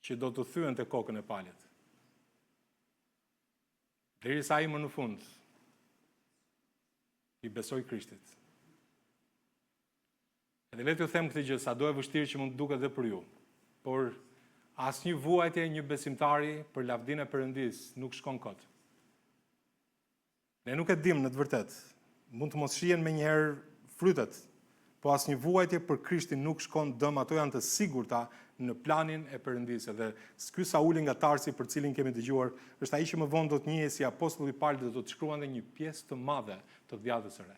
që do të thyen te kokën e Palit. Derisa ai më në fund i besoi Krishtit. Edhe le t'ju them këtë gjë, sa do e vështirë që mund të duket edhe për ju, por asnjë vuajtje një besimtari për lavdinë e Perëndis nuk shkon kot. Ne nuk e dim në të vërtet, mund të mos shihen menjëherë frytet, po asnjë vuajtje për Krishtin nuk shkon dëm, ato janë të sigurta në planin e Perëndisë. Dhe ky Sauli nga Tarsi, për cilin kemi dëgjuar, është ai që më vonë do të njihet si apostulli i parë dhe do të shkruante një pjesë të madhe të dhjatës së re.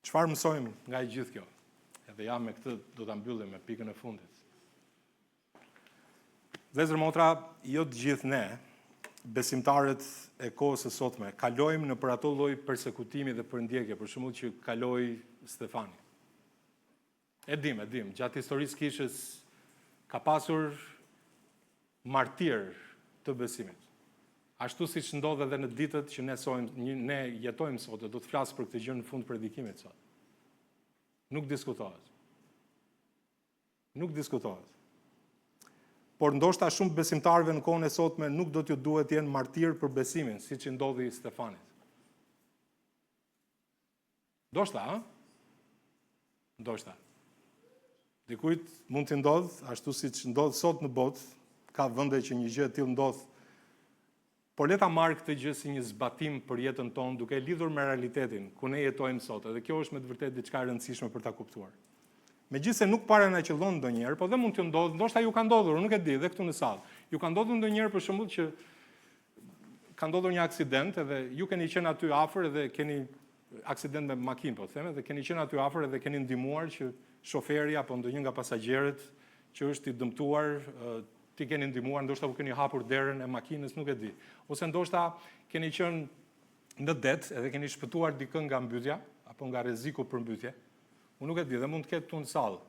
Çfarë mësojmë nga i gjithë kjo? Edhe ja me këtë do ta mbyllim me pikën e fundit. Vëllezër motra, jo të gjithë ne, besimtarët e kohës së sotme, kalojmë në për ato lloj persekutimi dhe përndjekje, për shembull që kaloi Stefani. E dim, gjatë historisë kishës ka pasur martir të besimit. Ashtu siç ndodh edhe në ditët që ne jetojmë sot, do të flas për këtë gjë në fund predikimit sot. Nuk diskutohet. Por ndoshta shumë besimtarëve në kohën e sotme nuk do t'ju duhet të jenë martir për besimin, siç i ndodhi Stefanit. Ndoshta. Dikujt mund të ndodh, ashtu siç ndodh sot në botë, ka vende që një gjë e tillë ndodh. Por le ta marr këtë gjë si një zbatim për jetën tonë, duke lidhur me realitetin ku ne jetojmë sot, edhe kjo është me të vërtetë diçka e rëndësishme për ta kuptuar. Megjithëse nuk paraqëllon ndonjëherë, po dhe mund të ndodhë, ndoshta ju ka ndodhur, nuk e di, edhe këtu në sallë. Ju ka ndodhur ndonjëherë për shembull që ka ndodhur një aksident edhe ju keni qenë aty afër edhe keni aksident me makinë, po them, edhe keni qenë aty afër edhe keni ndihmuar që shoferi apo ndonjë nga pasagerët që është i dëmtuar, ti keni ndihmuar, ndoshta u keni hapur derën e makinës, nuk e di. Ose ndoshta keni qenë në det edhe keni shpëtuar dikën nga mbytyja apo nga rreziku për mbytyje. Unë nuk e di, dhe mund të ketë tu në sallë.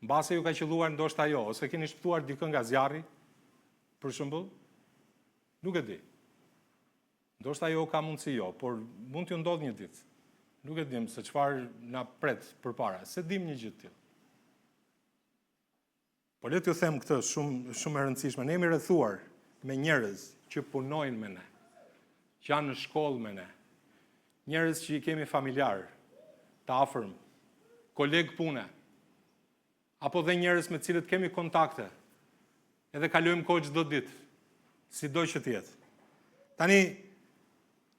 Mbase ju ka qelluar ndoshta jo, ose keni shpëtuar dikën nga zjarri, për shembull, nuk e di. Ndoshta jo ka mundësi jo, por mund t'ju ndodhë një ditë. Nuk e dim se çfarë na pret përpara, se dim një gjë të tillë. Po le t'ju them këtë shumë e rëndësishme, ne jemi rrethuar me njerëz që punojnë me ne, që janë në shkollë me ne, njerëz që i kemi familjar, të afërm, kolegë pune, apo dhe njerëz me cilët kemi kontakte, edhe kalojmë kohë çdo ditë, sido që të jetë. Tani,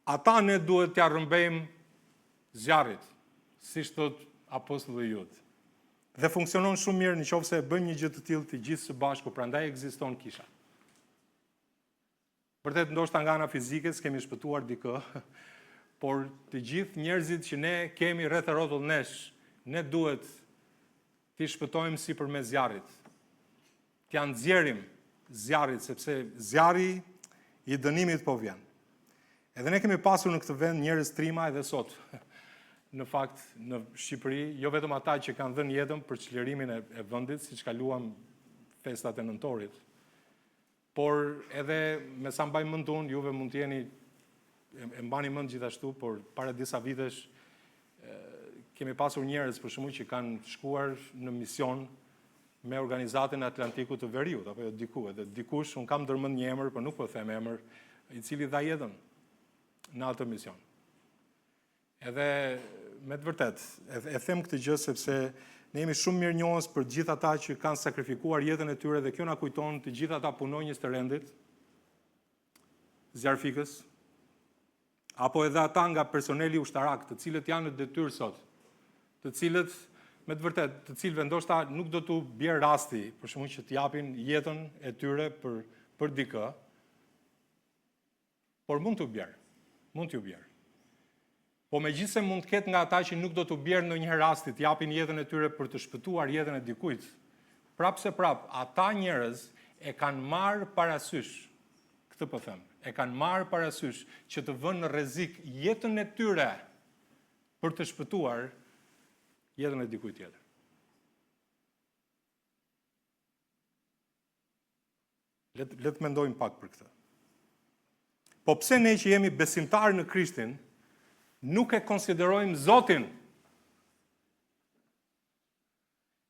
ata ne duhet t'ja rrëmbejmë zjarrit, siç thot apostulli Jud. Dhe funksionon shumë mirë nëse bëjmë një gjë të tillë të gjithë së bashku, prandaj ekziston kisha. Vërtet ndoshta nga ana fizike kemi shpëtuar dikë, por të gjithë njerëzit që ne kemi rreth e rrotull nesh, ne duhet t'i shpëtojmë sipërmes zjarrit. T'ja nxjerrim zjarrit, sepse zjarri i dënimit po vjen. Edhe ne kemi pasur në këtë vend njerëz trima edhe sot. Në fakt, në Shqipëri, jo vetëm ata që kanë dhënë jetën për çlirimin e vendit, siç kaluam festat e nëntorit, por edhe me sa mbaj mend unë, juve mund të jeni e mbani mend gjithashtu, por para disa vitesh kemi pasur njerëz për shkakun që kanë shkuar në mision me organizatën e Atlantikut të Veriut, apo jo diku, edhe dikush, unë kam ndërmend një emër, por nuk po them emër, i cili dha jetën në atë mision. Edhe me të vërtet, e them këtë gjë sepse ne jemi shumë mirë njohës për gjithë ata që kanë sakrifikuar jetën e tyre dhe kjo na kujton të gjithë ata punonjës të rendit, zjarfikës, apo edhe ata nga personeli ushtarak, të cilët janë në detyrë sot, të cilët, me të vërtet, të cilëve ndoshta nuk do t'u bjerë rasti, për shkak që t'japin jetën e tyre për dikë, por mund t'u bjerë. Po megjithëse mund të ketë nga ata që nuk do t'u bjerë ndonjëherë rasti, t'japin jetën e tyre për të shpëtuar jetën e dikujt, prapse ata njerëz e kanë marrë parasysh, këtë po them, e kanë marrë parasysh që të vënë në rrezik jetën e tyre për të shpëtuar jetën e dikujt tjetër. Le të mendojmë pak për këtë. Po pse ne që jemi besimtarë në Krishtin, nuk e konsiderojmë Zotin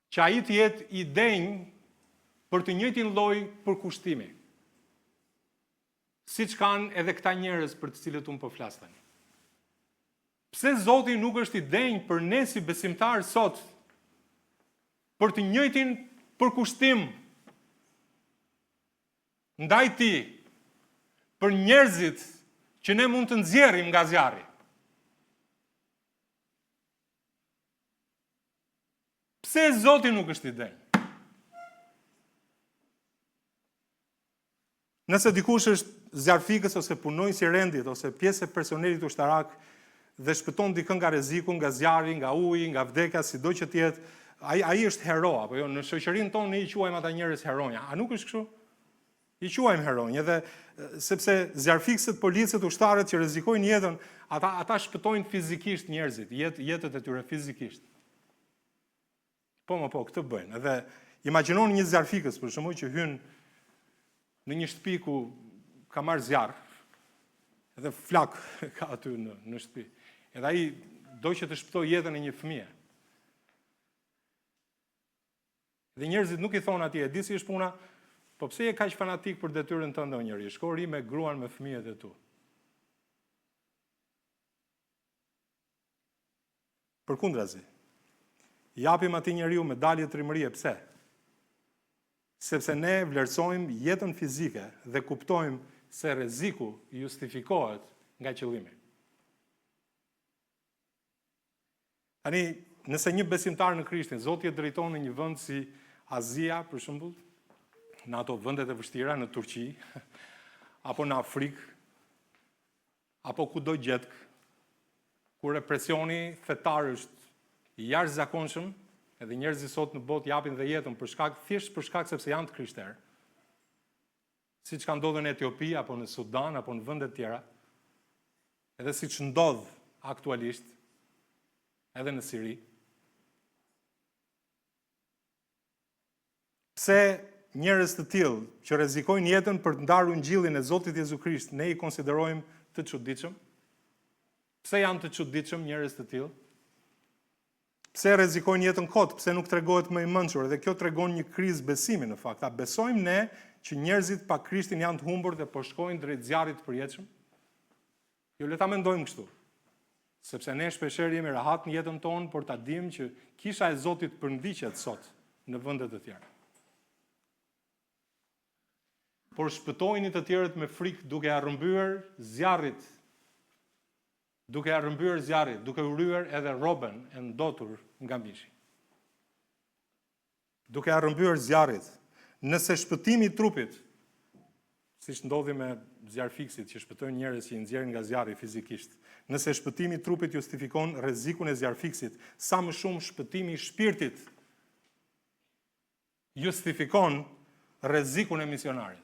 që ai të jetë i denj për të njëjtin lloj përkushtimi, siç kanë edhe këta njerëz për të cilët unë po flas tani. Pse Zoti nuk është i denj për ne si besimtarë sot për të njëjtin përkushtim ndaj tij për njerëzit që ne mund të nxjerrim nga zjarri? Pse Zoti nuk është i denj? Nëse dikush është zjarfikës ose punonjës i rendit ose pjesë e personelit ushtarak dhe shpëton dikën nga rreziku, nga zjarri, nga uji, nga vdekja, sido që të jetë, ai është hero, apo jo, në shoqërinë tonë ne i quajmë ata njerëz heronja. A nuk është kështu? I quajmë heronj, edhe sepse zjarfikësit, policët, ushtarët që rrezikojnë jetën, ata shpëtojnë fizikisht njerëzit, jetët e tyre fizikisht. Po, këtë bëjnë. Edhe imagjinoni një zjarfikës, për shembull, që hyn në një shtëpi ku ka marrë zjarr, edhe flak ka aty në shtëpi. Edhe ai do që të shpëtojë jetën e një fëmie. Dhe njerëzit nuk i thonë atij, e di si është puna, po pse je kaq fanatik për detyrën tënde o njeri? Shko ri me gruan, me fëmijët e tu. Përkundrazi, japim atij njeriu medalje trimërie, pse? Sepse ne vlerësojmë jetën fizike dhe kuptojmë se rreziku justifikohet nga qëllimi. Tani, nëse një besimtar në Krishtin, Zoti e drejton në një vend si Azia, për shembull, në ato vendet e vështira, në Turqi, apo në Afrikë, apo kudo gjetk, ku represioni fetar është i jashtëzakonshëm, edhe njerëzit sot në botë japin dhe jetën thjesht për shkak sepse janë të krishterë, siç ka ndodhur në Etiopi, apo në Sudan, apo në vende të tjera, edhe siç ndodh aktualisht, edhe në Siri. Pse njerëz të tillë që rrezikojnë jetën për të ndarë ungjillin e Zotit Jezu Krisht, ne i konsiderojmë të çuditshëm? Pse janë të çuditshëm njerëz të tillë? Pse rrezikojnë jetën kot? Pse nuk tregohet më i mençur? Dhe kjo tregon një krizë besimi në fakt. A besojmë ne që njerëzit pa Krishtin janë të humbur dhe po shkojnë drejt zjarrit të përjetshëm? Jo, le ta mendojmë kështu. Sepse ne shpeshherë jemi rahat në jetën tonë, por ta dimë që kisha e Zotit përndiqet sot në vende të tjera. Por shpëtojnë të tjerët me frikë duke arrëmbyer zjarrit, duke u rryer edhe rrobën e ndotur nga mishi. Duke arrëmbyer zjarrit, nëse shpëtimi i trupit, siç ndodhi me zjarfikësit që shpëtojnë njerëz që i nxjerrin nga zjarri fizikisht, nëse shpëtimi i trupit justifikon rrezikun e zjarfikësit, sa më shumë shpëtimi i shpirtit justifikon rrezikun e misionarit.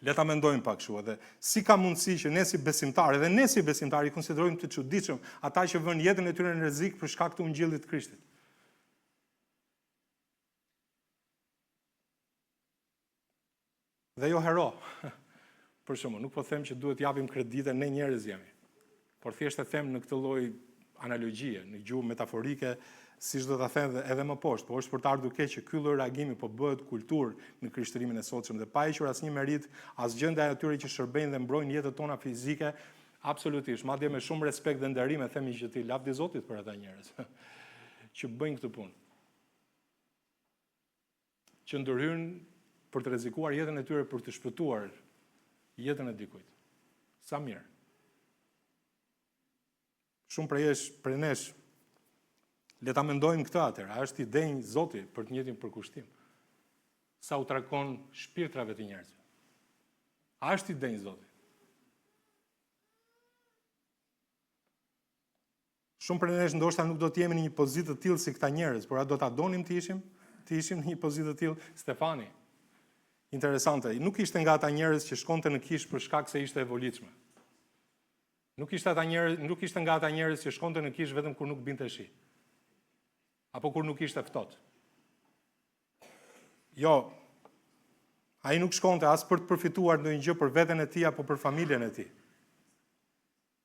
Le ta mendojmë pak kështu, edhe si ka mundësi që ne si besimtarë i konsiderojmë të çuditshëm ata që vënë jetën e tyre në rrezik për shkak të ungjillit të Krishtit. Dhe jo hero. Për shembull, nuk po them që duhet japim kredite, ne njerëz jemi. Por thjesht e them në këtë lloj analogjie, në gjuhë metaforike, siç do ta them edhe më poshtë, po është për të ardhur keq që ky lloj reagimi po bëhet kulturë në krishtërimin e sotshëm dhe pa hequr asnjë merit, asgjë ndaj atyre që shërbejnë dhe mbrojnë jetën tona fizike, absolutisht, madje me shumë respekt dhe nderim e themi që ti lavdi Zotit për ata njerëz që bëjnë këtë punë. Që ndërhyjnë për të rrezikuar jetën e tyre për të shpëtuar jetën e dikujt. Sa mirë. Shumë prej nesh le ta mendojmë këtë atëherë, a është i denjë Zoti për të njëjtin përkushtim? Sa u trakon shpirtrave të njerëzve? A është i denjë Zoti? Shumë prej nesh ndoshta nuk do të jemi në një pozitë të tillë si këta njerëz, por a do ta donim të ishim në një pozitë të tillë? Stefani. Interesante, nuk ishte nga ata njerëz që shkonte në kishë për shkak se ishte e volitshme. Nuk ishte nga ata njerëz që shkonte në kishë vetëm kur nuk binte shi. Apo kur nuk ishte ftohtë. Jo, ai nuk shkonte as për të përfituar ndonjë gjë për veten e tij apo për familjen e tij.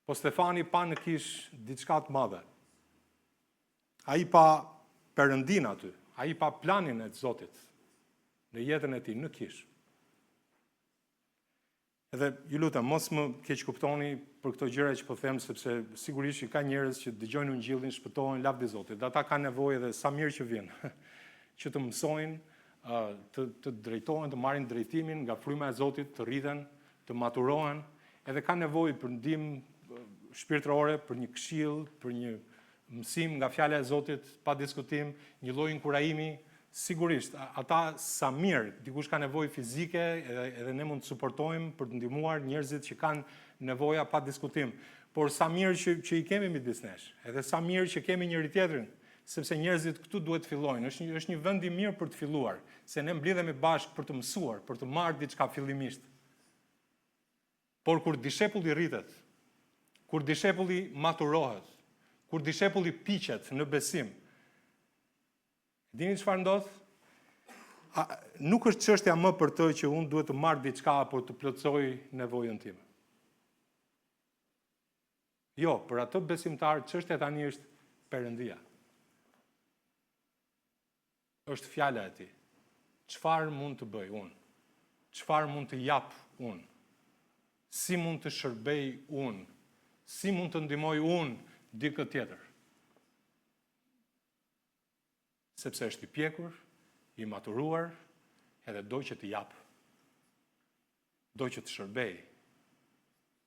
Po Stefani pa në kishë diçka të madhe. Ai pa Perëndin aty, ai pa planin e Zotit në jetën e tij në kishë. Edhe ju lutem, mos më keq kuptoni për këto gjëra që po them, sepse sigurisht që ka njerëz që dëgjojnë ungjillin, shpëtohen, lavdi Zotit. Dhe ata kanë nevojë edhe sa mirë që vjen, që të mësojnë, të drejtohen, të marrin drejtimin nga fryma e Zotit, të rriten, të maturohen, edhe kanë nevojë për ndihmë shpirtërore, për një këshill, për një mësim nga fjala e Zotit, pa diskutim, një lloj inkurajimi. Sigurisht, ata sa mirë, dikush ka nevojë fizike, edhe ne mund të suportojmë për të ndihmuar njerëzit që kanë nevoja pa diskutim. Por sa mirë që i kemi midis nesh, edhe sa mirë që kemi njëri tjetrin, sepse njerëzit këtu duhet të fillojnë. Është një vend i mirë për të filluar, se ne mblidhemi bashkë për të mësuar, për të marrë diçka fillimisht. Por kur dishepulli rritet, kur dishepulli maturohet, kur dishepulli piqet në besim, dini çfarë ndodh? Nuk është çështja më për të që unë duhet të marr diçka apo të plotësoj nevojën time. Jo, për atë besimtar çështja tani është Perëndia. Është fjala e tij. Çfarë mund të bëj unë? Çfarë mund të jap unë? Si mund të shërbej unë? Si mund të ndihmoj unë dikë tjetër? Sepse është i pjekur, i maturuar, edhe do që të jap. Do që të shërbej.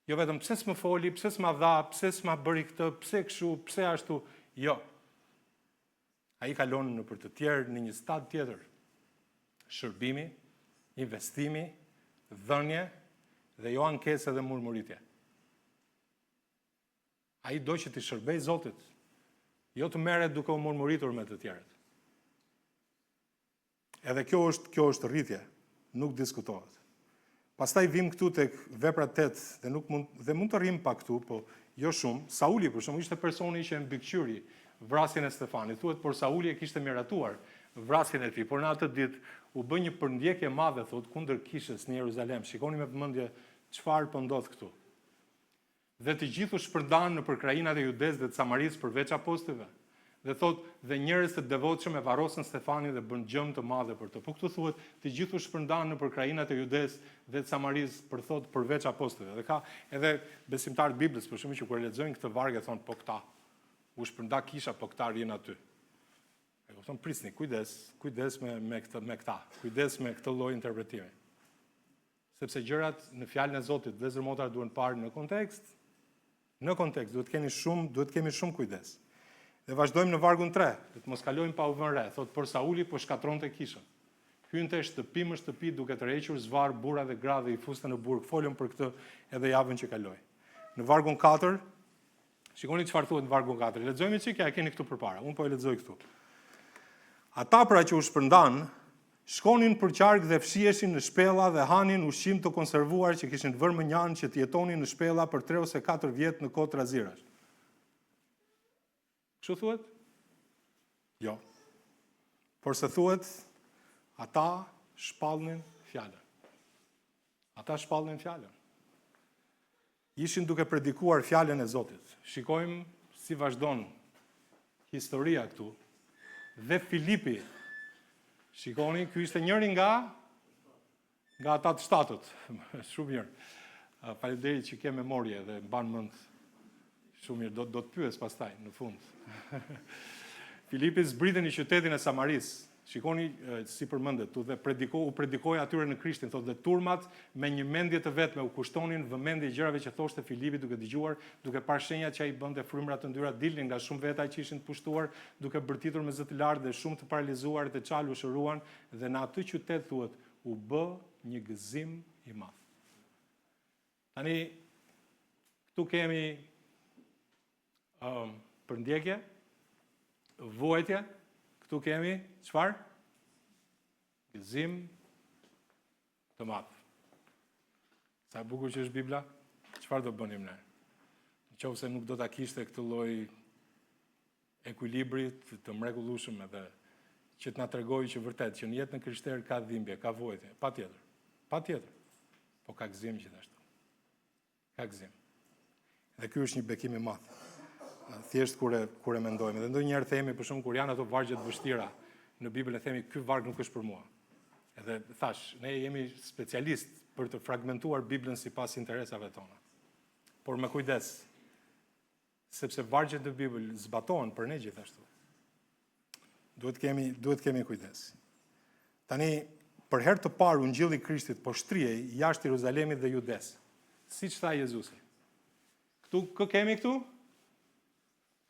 Jo vetëm pse s'më foli, pse s'ma dha, pse s'ma bëri këtë, pse kështu, pse ashtu. Jo. Ai kalon në për të tjerë në një stad tjetër. Shërbimi, investimi, dhënie dhe jo ankesë dhe murmuritje. Ai do që të shërbej Zotit, jo të merret duke u murmuritur me të tjerët. Edhe kjo është rritje, nuk diskutohet. Pastaj vim këtu tek vepra 8 dhe mund të rrim pak këtu, po jo shumë. Sauli për shembull ishte personi që e mbikëqyri vrasjen e Stefanit. Thuhet por Sauli e kishte miratuar vrasjen e tij, por në atë ditë u bë një përndjekje e madhe thot kundër kishës në Jeruzalem. Shikoni me vëmendje çfarë po ndodh këtu. Dhe të gjithë u shpërndan nëpër krajinat e Judes dhe të Samarisë përveç apostujve. Dhe thot, dhe njerëz të devotshëm e varrosën Stefanin dhe bën gjëm të madhe për të. Po këtu thuhet, të gjithë u shpërndan nëpër krajinat e Judes dhe të Samarisë për thot përveç apostujve. Dhe ka edhe besimtarët Biblës për shkak që kur lexojnë këtë vargë thon po këta u shpërnda kisha, po këta rrin aty. E kupton, prisni, kujdes me këta. Kujdes me këtë lloj interpretimi. Sepse gjërat në fjalën e Zotit dhe zërmotra duhen parë në kontekst. Në kontekst duhet kemi shumë kujdes. Dhe vazhdojmë në vargun 3, dhe të mos kalojmë pa u vënë re. Thot, por Sauli po shkatronte kishën. Hynte shtëpi më shtëpi duke tërhequr zvarr, burra dhe gra dhe i fuste në burg. Folëm për këtë edhe javën që kaloi. Në vargun 4, shikoni çfarë thuhet në vargun 4. Lexojmë çika, e keni këtu përpara. Unë po e lexoj këtu. Ata pra që u shpërndan, shkonin për qark dhe fshiheshin në shpella dhe hanin ushqim të konservuar që kishin vërë më njanë që të jetonin në shpella për 3 ose 4 vjet në kohë trazirash. Kështu thuhet? Jo. Por se thuhet, ata shpallnin fjalën. Ata shpallnin fjalën. Ishin duke predikuar fjalën e Zotit. Shikojmë si vazhdon historia këtu. Dhe Filipi, shikoni, ky ishte njëri nga ata të shtatut. Shumë mirë. Faleminderit që ke memorie dhe mban mend. Shumë mirë, do të pyes pastaj në fund. Filipi zbriti në qytetin e Samarisë. Shikoni si përmendet tu dhe u predikoi atyre në Krishtin, thotë dhe turmat me një mendje të vetme u kushtonin vëmendje gjërave që thoshte Filipi duke dëgjuar, duke parë shenjat që ai bënte, frymra të ndyra dilnin nga shumë veta që ishin të pushtuar, duke bërtitur me zë të lartë dhe shumë të paralizuar të çalë u shëruan dhe në atë qytet thuhet u bë një gëzim i madh. Tani këtu kemi përndjekje, vuajtje, këtu kemi çfarë? Gëzim të madh. Sa e bukur që është Bibla, çfarë do bënim ne? Nëse nuk do ta kishte këtë lloj ekuilibri të mrekullueshëm edhe që të na tregojë që vërtet që në jetën krishtere ka dhimbje, ka vuajtje, patjetër. Po ka gëzim gjithashtu. Ka gëzim. Dhe ky është një bekim i madh. Thjesht kur e mendojmë. Dhe ndonjëherë themi për shkak kur janë ato vargje të vështira në Bibël e themi ky varg nuk është për mua. Edhe thash, ne jemi specialist për të fragmentuar Biblën sipas interesave tona. Por me kujdes, sepse vargjet e Bibël zbatohen për ne gjithashtu. Duhet kemi kujdes. Tani për herë të parë ungjilli i Krishtit po shtrihej jashtë Jeruzalemit dhe Judes. Siç tha Jezusi. Kë kemi këtu?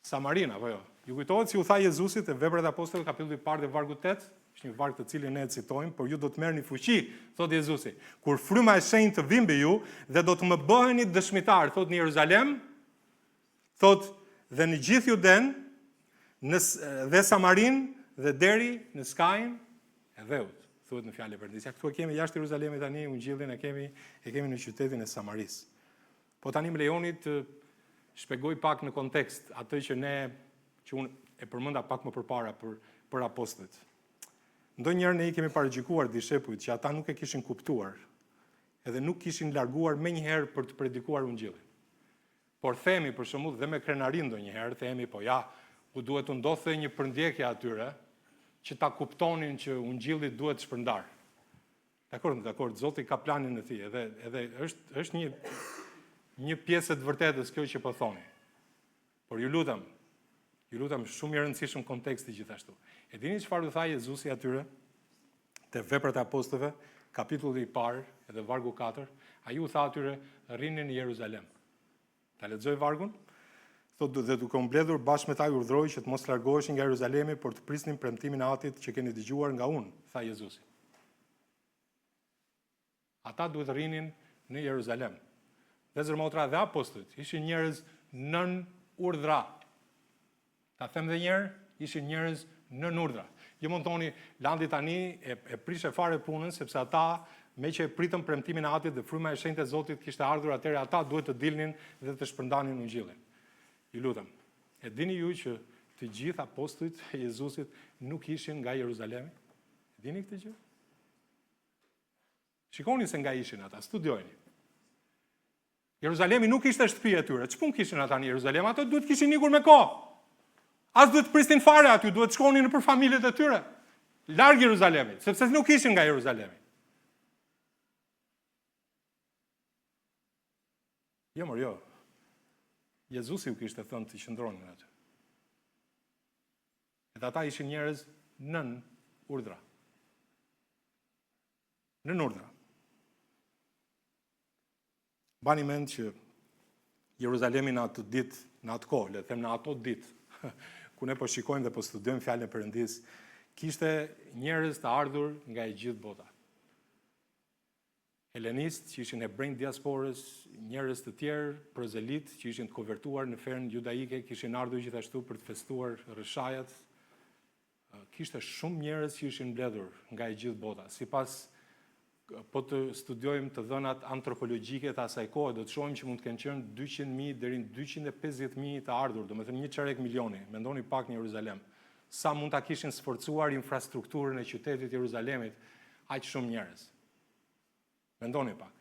Samarin, apo jo? Ju kujtohet si u tha Jezusi te Veprat e Apostujve kapitulli 1 dhe vargu 8, është një varg të cilin ne e citojmë, por ju do të merrni fuqi, thot Jezusi, kur fryma e shenjtë të vinë mbi ju dhe do të më bëheni dëshmitar, thot në Jeruzalem, thot dhe në gjithë Juden dhe Samarin dhe deri në skajin e dheut, thuhet në fjalë e Perëndisë. Këtu kemi jashtë Jeruzalemit tani ungjillin e kemi në qytetin e Samaris. Po tani më lejoni të shpjegoj pak në kontekst atë që unë e përmenda pak më përpara për apostët. Ndonjëherë ne i kemi paragjikuar dishepujt që ata nuk e kishin kuptuar edhe nuk kishin larguar menjëherë për të predikuar ungjillin. Por themi për shembull dhe me krenarin ndonjëherë themi po ja, u duhet të ndodhte një përndjekje atyre që ta kuptonin që ungjilli duhet shpërndar. Dakor, Zoti ka planin e tij, edhe është një pjesë e të vërtetës kjo që po thoni. Por ju lutem shumë i rëndësishëm konteksti gjithashtu. E dini çfarë u tha Jezusi atyre te Veprat e Apostujve, kapitulli i parë, edhe vargu 4, ai u tha atyre rrini në Jeruzalem. Ta lexoj vargun? Thotë dhe duke u mbledhur bashkë me ta ju urdhëroi që të mos largoheshin nga Jeruzalemi, por të prisnin premtimin e Atit që keni dëgjuar nga unë, tha Jezusi. Ata duhet rrinin në Jeruzalem. Vëllezër motra dhe apostujt ishin njerëz nën urdhra. Ta them edhe një herë, ishin njerëz nën urdhra. Jo mund thoni landi tani e prishe fare punën sepse ata me që pritën premtimin e Atit dhe fryma e shenjtë e Zotit kishte ardhur, atëherë ata duhet të dilnin dhe të shpërndanin ungjillin. Ju lutem. E dini ju që të gjithë apostujt e Jezusit nuk ishin nga Jeruzalemi? E dini këtë gjë? Shikoni se nga ishin ata, studiojeni. Jeruzalemi nuk ishte shtëpia e tyre. Ç'pun kishin ata në Jeruzalem? Ato duhet kishin ikur me kohë. As duhet pristin fare aty, duhet shkonin nëpër familjet e tyre. Larg Jeruzalemit, sepse nuk ishin nga Jeruzalemi. Jo. Jezusi u kishte thënë të qëndronin aty. Edhe ata ishin njerëz nën urdhra. Nën urdhra. Bani mend që Jeruzalemi në atë ditë, në atë kohë, le të them në ato ditë, ku ne po shikojmë dhe po studiojmë fjalën e Perëndisë, kishte njerëz të ardhur nga e gjithë bota. Helenistë që ishin hebrejnë diasporës, njerëz të tjerë, prozelit që ishin të konvertuar në ferën judaike, kishin ardhur gjithashtu për të festuar rreshajat. Kishte shumë njerëz që ishin mbledhur nga e gjithë bota. Sipas po të studiojmë të dhënat antropologjike të asaj kohe, do të shohim që mund të kenë qenë 200.000 deri në 250.000 të ardhur, domethënë 1 milioni. Mendoni pak në Jeruzalem. Sa mund ta kishin sforcuar infrastrukturën e qytetit Jeruzalemit aq shumë njerëz. Mendoni pak.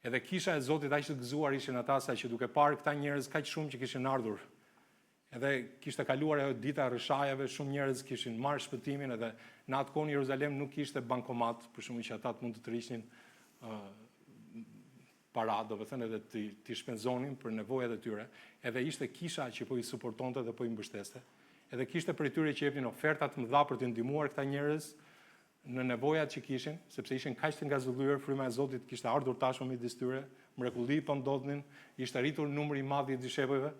Edhe kisha e Zotit aq të gëzuar ishin ata sa që duke parë këta njerëz kaq shumë që kishin ardhur. Edhe kishte kaluar ajo dita e rreshajave, shumë njerëz kishin marrë shpëtimin edhe në atë kohë në Jeruzalem nuk kishte bankomat, për shkak që ata mund të trisnin para, do të thënë edhe të shpenzonin për nevojat e tyre, edhe ishte kisha që po i suportonte dhe po i mbështeste. Edhe kishte për tyre që jepnin oferta të mëdha për të ndihmuar këta njerëz në nevojat që kishin, sepse ishin kaq të ngazëlluar, fryma e Zotit kishte ardhur tashmë midis tyre, mrekulli po ndodhnin, ishte rritur numri i madh i dishepujve,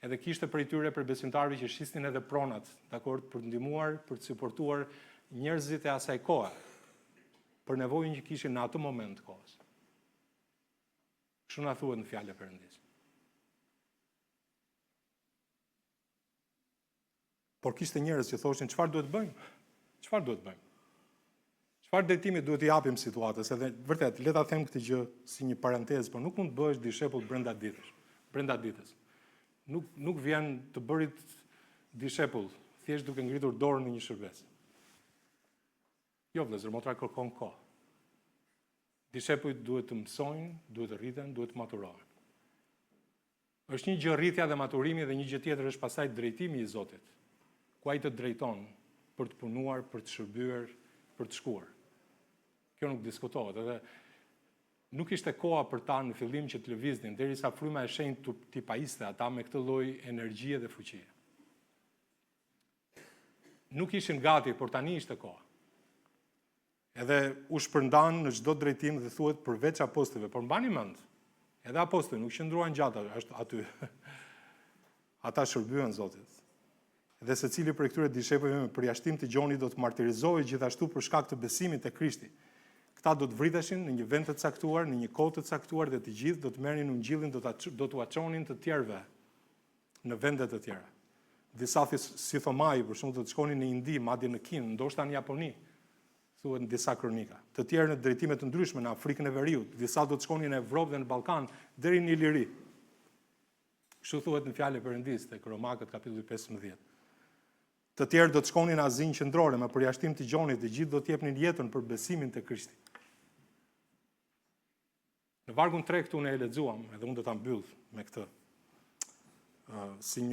edhe kishte për tyre për besimtarëve që shisnin edhe pronat, dakor, për të ndihmuar, për të suportuar njerëzit e asaj kohe për nevojën që kishin në atë moment të kohës. Kështu na thuhet në fjalën e Perëndisë. Por kishte njerëz që thoshin çfarë duhet bëjmë? Çfarë duhet bëjmë? Çfarë drejtimi duhet i japim situatës? Edhe vërtet, le ta them këtë gjë si një parantezë, por nuk mund të bëhesh dishepull brenda ditës. Nuk vjen të bërit dishepull, thjesht duke ngritur dorën në një shërbes. Jo, vëllezër, motra kërkon kohë. Dishepujt duhet të mësojnë, duhet të rriten, duhet të maturohen. Është një gjë rritja dhe maturimi dhe një gjë tjetër është pastaj drejtimi i Zotit, ku ai të drejton për të punuar, për të shërbyer, për të shkuar. Kjo nuk diskutohet, edhe nuk ishte koha për ta në fillim që të lëviznin, derisa fryma e shenjtë t'i pajiste ata me këtë lloj energjie dhe fuqie. Nuk ishin gati, por tani ishte koha. Edhe u shpërndan në çdo drejtim dhe thuhet përveç apostujve, por mbani mend, edhe apostujt nuk qëndruan gjatë aty. Ata shërbyen Zotit. Dhe secili prej këtyre dishepujve me përjashtim të Gjonit do të martirizohej gjithashtu për shkak të besimit te Krishti. Këta do të vriteshin në një vend të caktuar, në një kohë të caktuar dhe të gjithë do të merrnin ungjillin, do t'u çonin të tjerëve në vende të tjera. disa si Thomai, për shembull, të shkonin në Indi, madje në Kinë, ndoshta në Japoni, thuhet në disa kronika. Të tjerë në drejtime të ndryshme në Afrikën e Veriut, disa do të shkonin në Evropë dhe në Ballkan deri në Iliri. Kështu thuhet në fjalën e Perëndisë tek Romakët kapitulli 15. Të tjerë do të shkonin në Azinë Qendrore me përjashtim të Gjonit, të gjithë do të jepnin jetën për besimin te Krishti. Në vargun 3 këtu ne e lexuam, edhe unë do ta mbyll me këtë. Si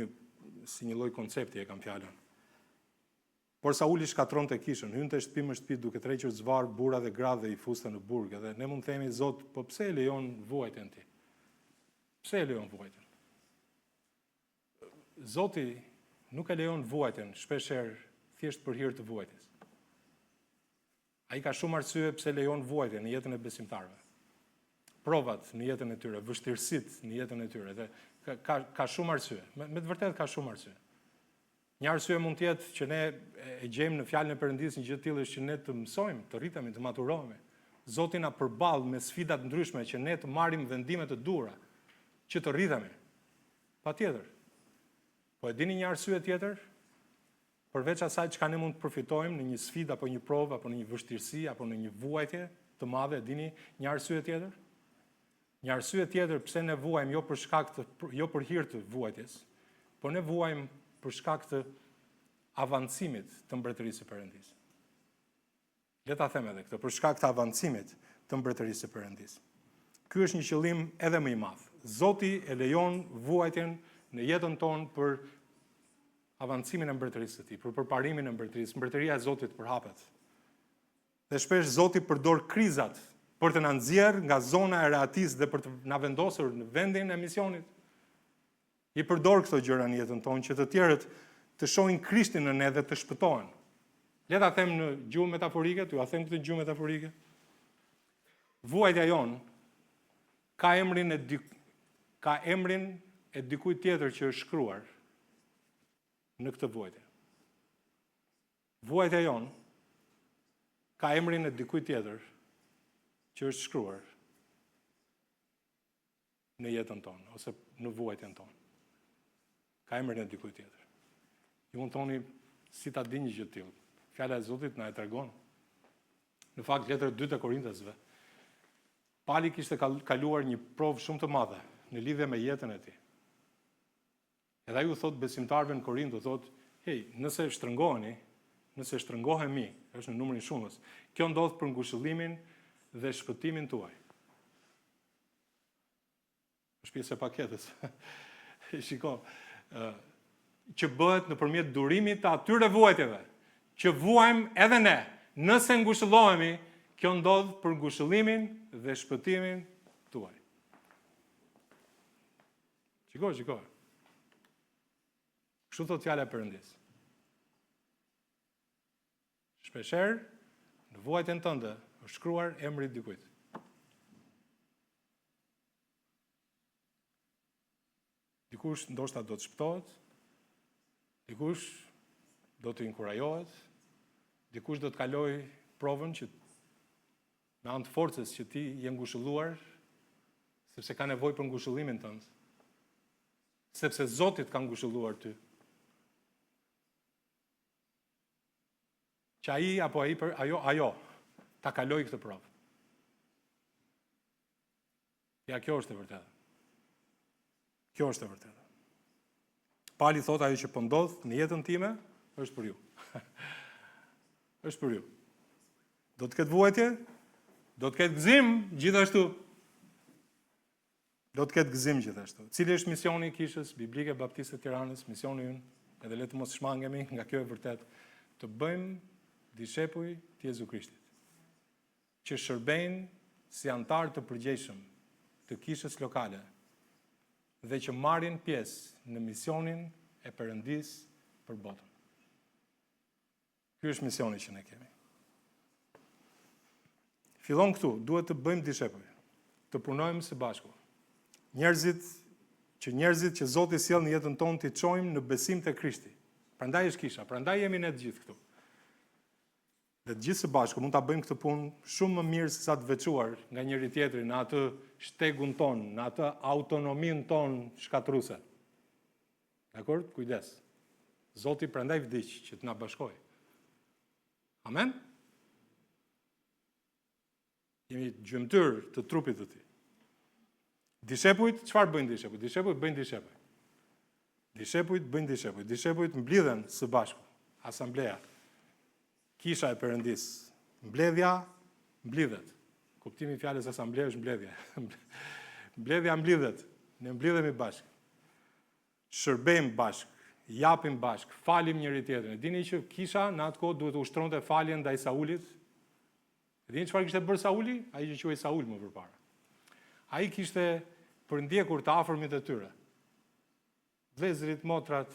një lloj koncepti e kam fjalën. Por Sauli shkatronte kishën, hynte shtëpi më shtëpi duke tërhequr zvarr, burra dhe gra dhe I fuste në burg, edhe ne mund të themi Zot, po pse e lejon vuajtjen ti? Pse e lejon vuajtjen? Zoti nuk e lejon vuajtjen shpeshherë thjesht për hir të vuajtjes. Ai ka shumë arsye pse lejon vuajtjen në jetën e besimtarëve. Provat në jetën e tyre, vështirësitë në jetën e tyre, dhe ka shumë arsye. Me të vërtetë ka shumë arsye. Një arsye mund të jetë që ne e gjejmë në fjalën e Perëndisë një gjë të tillë që ne të mësojmë, të rritemi, të maturohemi. Zoti na përball me sfida të ndryshme që ne të marrim vendime të duhura, që të rritemi. Patjetër. Po e dini një arsye tjetër? Përveç asaj çka ne mund të përfitojmë në një sfidë apo një provë apo në një vështirësi apo në një vuajtje të madhe, dini një arsye tjetër? Një arsye tjetër pse ne vuajmë jo për hir të vuajtjes, por ne vuajmë për shkak të avancimit të mbretërisë së Perëndisë. Le ta them edhe këtë, për shkak të avancimit të mbretërisë së Perëndisë. Ky është një qëllim edhe më I madh. Zoti e lejon vuajtjen në jetën tonë për avancimin e mbretërisë së Tij, për përparimin e mbretërisë. Mbretëria e Zotit përhapet. Dhe shpesh Zoti përdor krizat për të na nxjerrë nga zona e rehatisë dhe për të na vendosur në vendin e misionit. I përdor këto gjëra në jetën tonë që të tjerët të shohin Krishtin në ne dhe të shpëtohen. Le ta them në gjuhë metaforike, t'ju a them këtë gjuhë metaforike. Vuajtja jon ka emrin e dikujt tjetër që është shkruar në këtë vuajtje. Vuajtja jon ka emrin e dikujt tjetër që është shkruar në jetën tonë ose në vuajtjen tonë. Ka emrin e dikujt tjetër. Ju mund thoni si ta dini gjë të tillë. Fjala e Zotit na e tregon. Në fakt letra 2 të Korintasve, Pali kishte kaluar një provë shumë të madhe në lidhje me jetën e tij. Edhe ai u thot besimtarëve në Korint, u thot, hey, nëse shtrëngoheni, nëse shtrëngohemi, është në numrin shumës, kjo ndodh për ngushëllimin dhe shpëtimin tuaj. Është pjesë e paketës. Shiko, që bëhet nëpërmjet durimit të atyre vuajtjeve, që vuajmë edhe ne. Nëse ngushëllohemi, kjo ndodh për ngushëllimin dhe shpëtimin tuaj. Shiko. Kështu thot fjala e Perëndisë. Shpeshherë në vuajtjen tënde është shkruar emri I dikujt. Dikush ndoshta do të shpëtohet, dikush do të inkurajohet, dikush do të kaloj provën që me anë të forcës që ti je ngushëlluar, sepse ka nevojë për ngushëllimin tënd. Sepse Zoti të ka ngushëlluar ty. Që ai apo ajo ta kaloj këtë provë. Ja, kjo është e vërtetë. Kjo është e vërtetë. Pali thot ajo që po ndodh në jetën time është për ju. Është për ju. Do të ketë vuajtje, do të ketë gëzim gjithashtu. Do të ketë gëzim gjithashtu. Cili është misioni I Kishës Biblike Baptiste të Tiranës, misioni ynë, edhe le të mos shmangemi nga kjo e vërtet, të bëjmë dishepuj të Jezu Krishtit, që shërbejnë si antar të përgjegjshëm të Kishës lokale dhe që marrin pjesë në misionin e Perëndisë për botën. Ky është misioni që ne kemi. Fillon këtu, duhet të bëjmë dishepuj, të punojmë së bashku. Njerëzit që Zoti sjell në jetën tonë t'i çojmë në besim te Krishti. Prandaj është kisha, prandaj jemi ne të gjithë këtu. Dhe të gjithë së bashku mund ta bëjmë këtë punë shumë më mirë se sa të veçuar nga njëri tjetri në atë shtegun ton, në atë autonominë ton shkatruese. Dakor? Kujdes. Zoti prandaj vdiq që të na bashkoj. Amen? Jemi gjymtyr të trupit të tij. Dishepujt, çfarë bëjnë dishepujt? Dishepujt bëjnë dishepujt. Dishepujt bëjnë dishepujt. Dishepujt mblidhen së bashku. Asambleja. Kisha e Perëndis. Mbledhja mblidhet. Kuptimi i fjalës asambleja është mbledhje. Mbledhja mblidhet. Ne mblidhemi bashkë. Shërbejmë bashkë, japim bashkë, falim njëri tjetrin. Dini që kisha në atë kohë duhet të ushtronte faljen ndaj Saulit. Dini çfarë kishte bërë Sauli? Ai që quhej Saul më përpara. Ai kishte përndjekur të afërmit e tyre. Vëllezërit, motrat,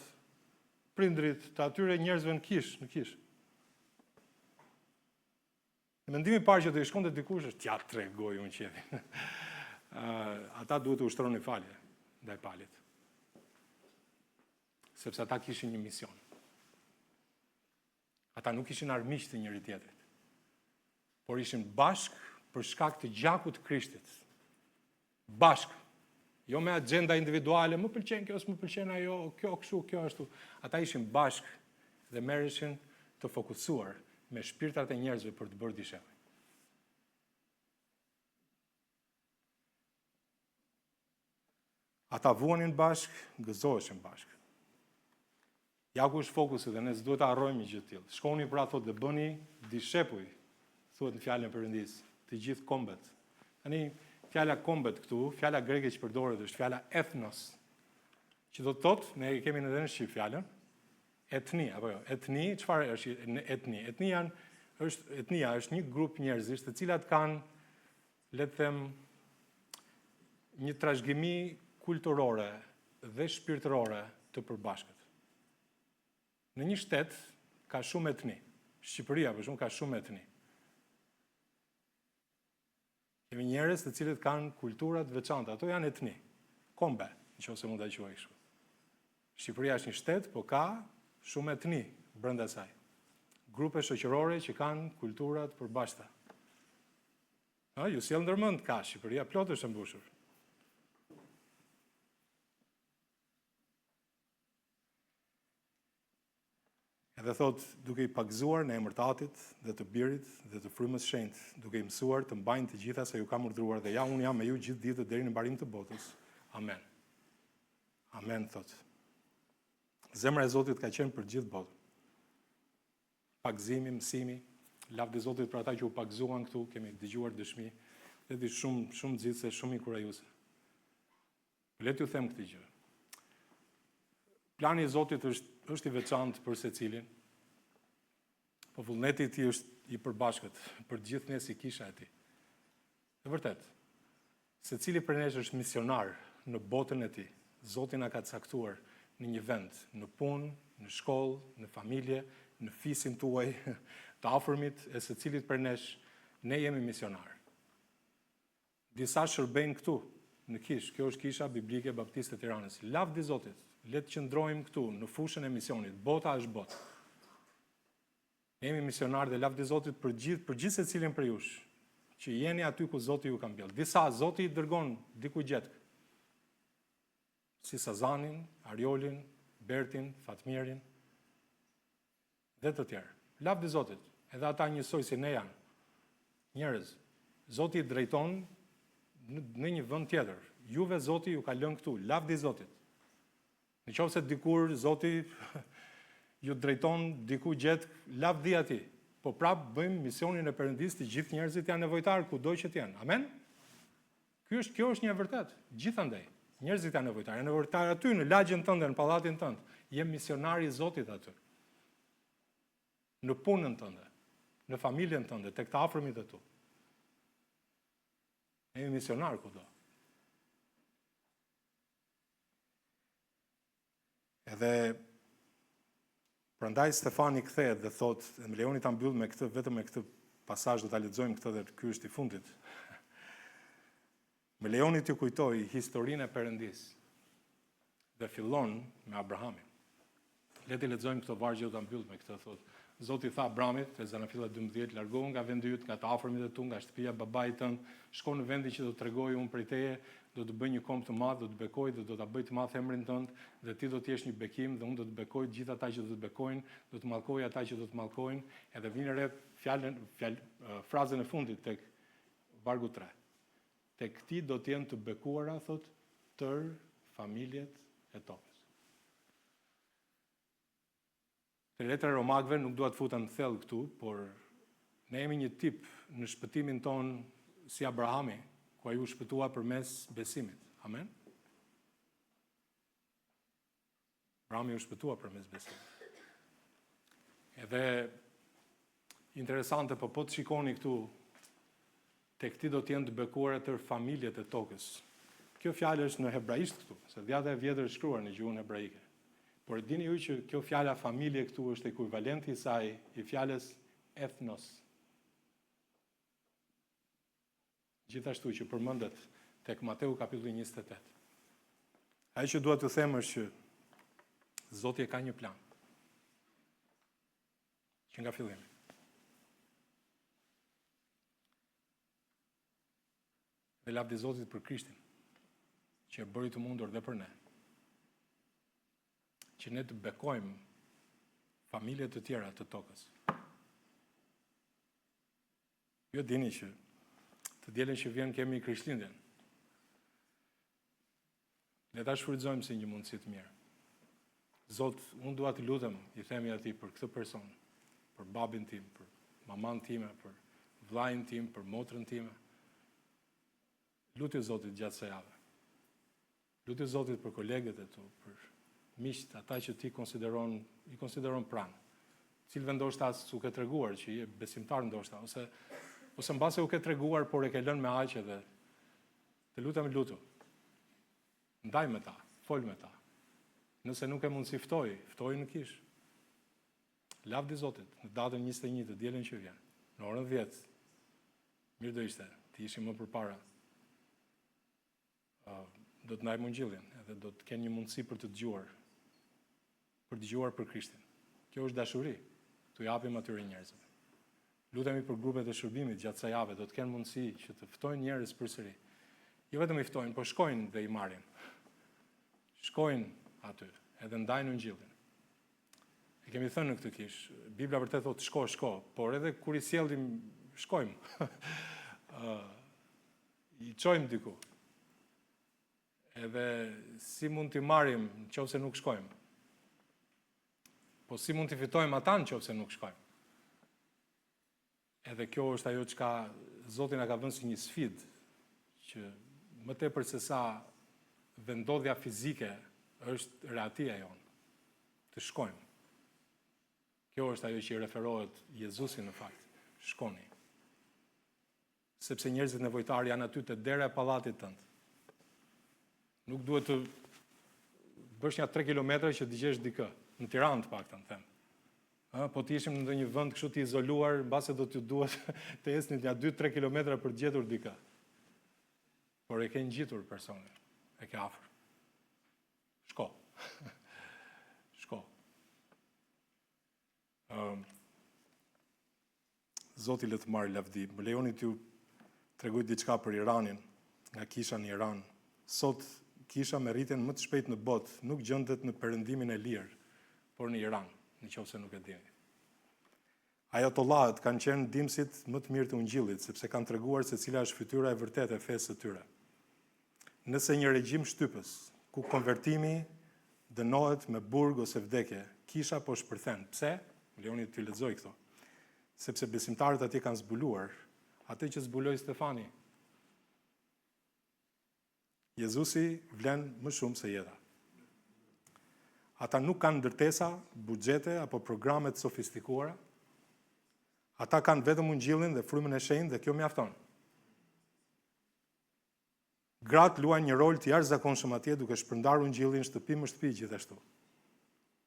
prindrit të atyre njerëzve në kish. Në mendimin e parë që do i shkonte dikush është t'ja tregoj unë qefi. Ata duhet të ushtronin falje ndaj palit. Sepse ata kishin një mision. Ata nuk ishin armiq të njëri tjetrit, por ishin bashk për shkak të gjakut të Krishtit. Bashk. Jo me agenda individuale, më pëlqen kjo, s'më pëlqen ajo, kjo kështu, kjo ashtu. Ata ishin bashk dhe merreshin të fokusuar me shpirtrat e njerëzve për të bërë dishepë. Ata vuanin bashk, gëzoheshin bashk. Ja ku është fokusi dhe ne s'duhet të harrojmë gjë të tillë. Shkoni pra thotë dhe bëni dishepuj, thuhet në fjalën e Perëndis, të gjithë kombet. Tani fjala kombet këtu, fjala greke që përdoret është fjala ethnos, që do të thotë, ne kemi edhe në shqip fjalën etni, apo jo, etni, çfarë është etni? Etnia është një grup njerëzish të cilat kanë, le të them, një trashëgimi kulturore dhe shpirtërore të përbashkët. Në një shtet ka shumë etni. Shqipëria për shkak ka shumë etni. Kemi njerëz të cilët kanë kultura të veçanta, ato janë etni, kombe, nëse mund ta quaj kështu. Shqipëria është një shtet, por ka shumë etni brenda saj. Grupe shoqërore që kanë kultura të përbashkëta. Ju sjell ndërmend ka Shqipëria plot është e mbushur. Edhe thot, duke i pagzuar në emër të Atit dhe të Birit dhe të Frymës Shenjtë, duke i mësuar të mbajnë të gjitha sa ju kam urdhëruar dhe ja unë jam me ju gjithë ditët deri në mbarim të botës. Amen. Amen, thot. Zemra e Zotit ka qenë për gjithë botën. Pagzimi, mësimi, lavdi i Zotit për ata që u pagzuan këtu, kemi dëgjuar dëshmi, dhe di shumë nxitse, shumë inkurajuese. Le t'ju them këtë gjë. Plani i Zotit është i veçantë për secilin, po vullneti i tij është i përbashkët për gjithë ne si kisha e tij. E vërtet, secili prej nesh është misionar në botën e tij. Zoti na ka caktuar në një vend, në punë, në shkollë, në familje, në fisin tuaj, të afërmit e secilit prej nesh, ne jemi misionar. Disa shërbejnë këtu, në kish, kjo është kisha biblike baptiste Tiranës. Lavdi i Zotit. Le të qëndrojmë këtu, në fushën e misionit. Bota është botë. Jemi misionar dhe lavdi i Zotit për gjithë secilin prej jush, që jeni aty ku Zoti ju ka mbjellë. Disa Zoti i dërgon diku gjetë, si Sazanin, Ariolin, Bertin, Fatmirin, dhe të tjerë. Lavdi i Zotit, edhe ata njësoj si ne janë. Njerëz, Zoti i drejton në një vend tjetër. Juve Zoti ju ka lënë këtu, lavdi i Zotit. Në qoftë se dikur Zoti ju drejton diku gjetë lavdi ati, po prapë bëjmë misionin e Perëndis të gjithë njerëzit janë nevojtarë kudo që të jenë. Amen? Kjo është një e vërtet. Gjithandej, njerëzit janë nevojtarë aty në lagjen tënde, në pallatin tënd. Je misionari i Zotit aty. Në punën tënde, në familjen tënde, tek të afërmit e tu. Jemi misionar kudo. Edhe prandaj Stefani kthehet dhe thotë, dhe më lejoni ta mbyll me këtë, vetëm me këtë pasazh do ta lexojmë këtë dhe ky është i fundit. Më lejoni t'ju kujtoj historinë e Perëndis. Dhe fillon me Abrahamin. Le të lexojmë këtë vargje do ta mbyll me këtë, thotë. Zoti tha Abramit, te Zanafilla 12, largohu nga vendi yt, nga të afërmit e tu, nga shtëpia e babait tënd, shko në vendin që do të tregoj unë prej teje, do të bëj një kom të madh, do të bekoj, do ta bëj të madh emrin tënd, dhe ti do të jesh një bekim dhe unë do të bekoj të gjithë ata që do të bekojnë, do të mallkoj ata që do të mallkojnë, edhe vjen re frazën e fundit tek vargu 3. Tek ti do të jenë të bekuara, thot, tër familjet e tokës. Te letra e Romakëve nuk dua të futem thellë këtu, por ne jemi një tip në shpëtimin ton si Abrahami, ku ai u shpëtua përmes besimit. Amen. Abrahami u shpëtua përmes besimit. Edhe interesante, po të shikoni këtu, tek ti do të jenë të bekuara tër familjet e tokës. Kjo fjalë është në hebraisht këtu, se dhjata e vjetër është shkruar në gjuhën hebraike. Por dini ju që kjo fjala familje këtu është ekuivalenti i saj i fjalës ethnos. Gjithashtu që përmendet tek Mateu kapitulli 28. Ai që dua të them është që Zoti e ka një plan. Që nga fillimi. Dhe lavdi Zotit për Krishtin, që e bëri të mundur dhe për ne, që ne të bekojmë familje të tjera të tokës. Jo dini që të dielën që vjen kemi Krishtlindjen. Le ta shfrytëzojmë si një mundësi të mirë. Zot, unë dua të lutem, i themi atij për këtë person, për babin tim, për maman time, për vllajin tim, për motrën time. Lutje Zotit gjatë së javës. Lutje Zotit për kolegët e tu, për miqt, ata që ti i konsideron pranë. Cilëve ndoshta as u ke treguar që je besimtar ndoshta, ose mbase u ke treguar por e ke lënë me aq edhe. Të lutem lutu. Ndaj me ta, fol me ta. Nëse nuk e mundsi ftoj në kish. Lavdi Zotit në datën 21 të dielën që vjen, në orën 10. Mirë do ishte, ti ishim më përpara. Do të ndaj mungjilljen, edhe do të kenë një mundësi për të dëgjuar. Për dëgjuar për Krishtin. Kjo është dashuri, t'u japim atyre njerëzve. Lutemi për grupet e shërbimit gjatë kësaj jave, do të kenë mundësi që të ftojnë njerëz përsëri. Jo vetëm i ftojnë, por shkojnë dhe i marrin. Shkojnë aty, edhe ndajnë ungjillin. E kemi thënë në këtë kish, Bibla vërtet thotë shko, por edhe kur i sjellim shkojmë. I çojmë diku. Edhe si mund t'i marrim nëse nuk shkojmë? Po si mund t'i fitojmë ata nëse nuk shkojmë? Edhe kjo është ajo çka Zoti na ka vënë si një sfidë, që më tepër se sa vendodhja fizike është rehatia jonë. Të shkojmë. Kjo është ajo që i referohet Jezusi në fakt. Shkoni. Sepse njerëzit nevojtar janë aty te dera e pallatit tënd. Nuk duhet të bësh një 3 kilometra që të gjesh dikë. Në Tiranë të paktën, them. Po të ishim në ndonjë vend kështu të izoluar, mbase do t'ju duhet të ecni një 2-3 kilometra për të gjetur dikë. Por e ke ngjitur personin. E ke afër. Shko. Shko. Zoti le të marrë lavdi. Më lejoni t'ju tregoj diçka për Iranin, nga kisha në Iran. Sot kisha me rritjen më të shpejt në botë nuk gjendet në perëndimin e lirë, por në Iran, nëse nuk e dini. Ajatollahët kanë qenë ndihmësit më të mirë të ungjillit, sepse kanë treguar se cila është fytyra e vërtetë e fesë së tyre. Nëse një regjim shtypës, ku konvertimi dënohet me burg ose vdekje, kisha po shpërthen. Pse? Lejoni t'ju lexoj këto. Sepse besimtarët atje kanë zbuluar atë që zbuloi Stefani. Jezusi vlen më shumë se jeta. Ata nuk kanë ndërtesa, buxhete apo programe të sofistikuara. Ata kanë vetëm ungjillin dhe frymën e shenjtë dhe kjo mjafton. Gratë luajnë një rol të jashtëzakonshëm atje duke shpërndarë ungjillin shtëpi më shtëpi gjithashtu.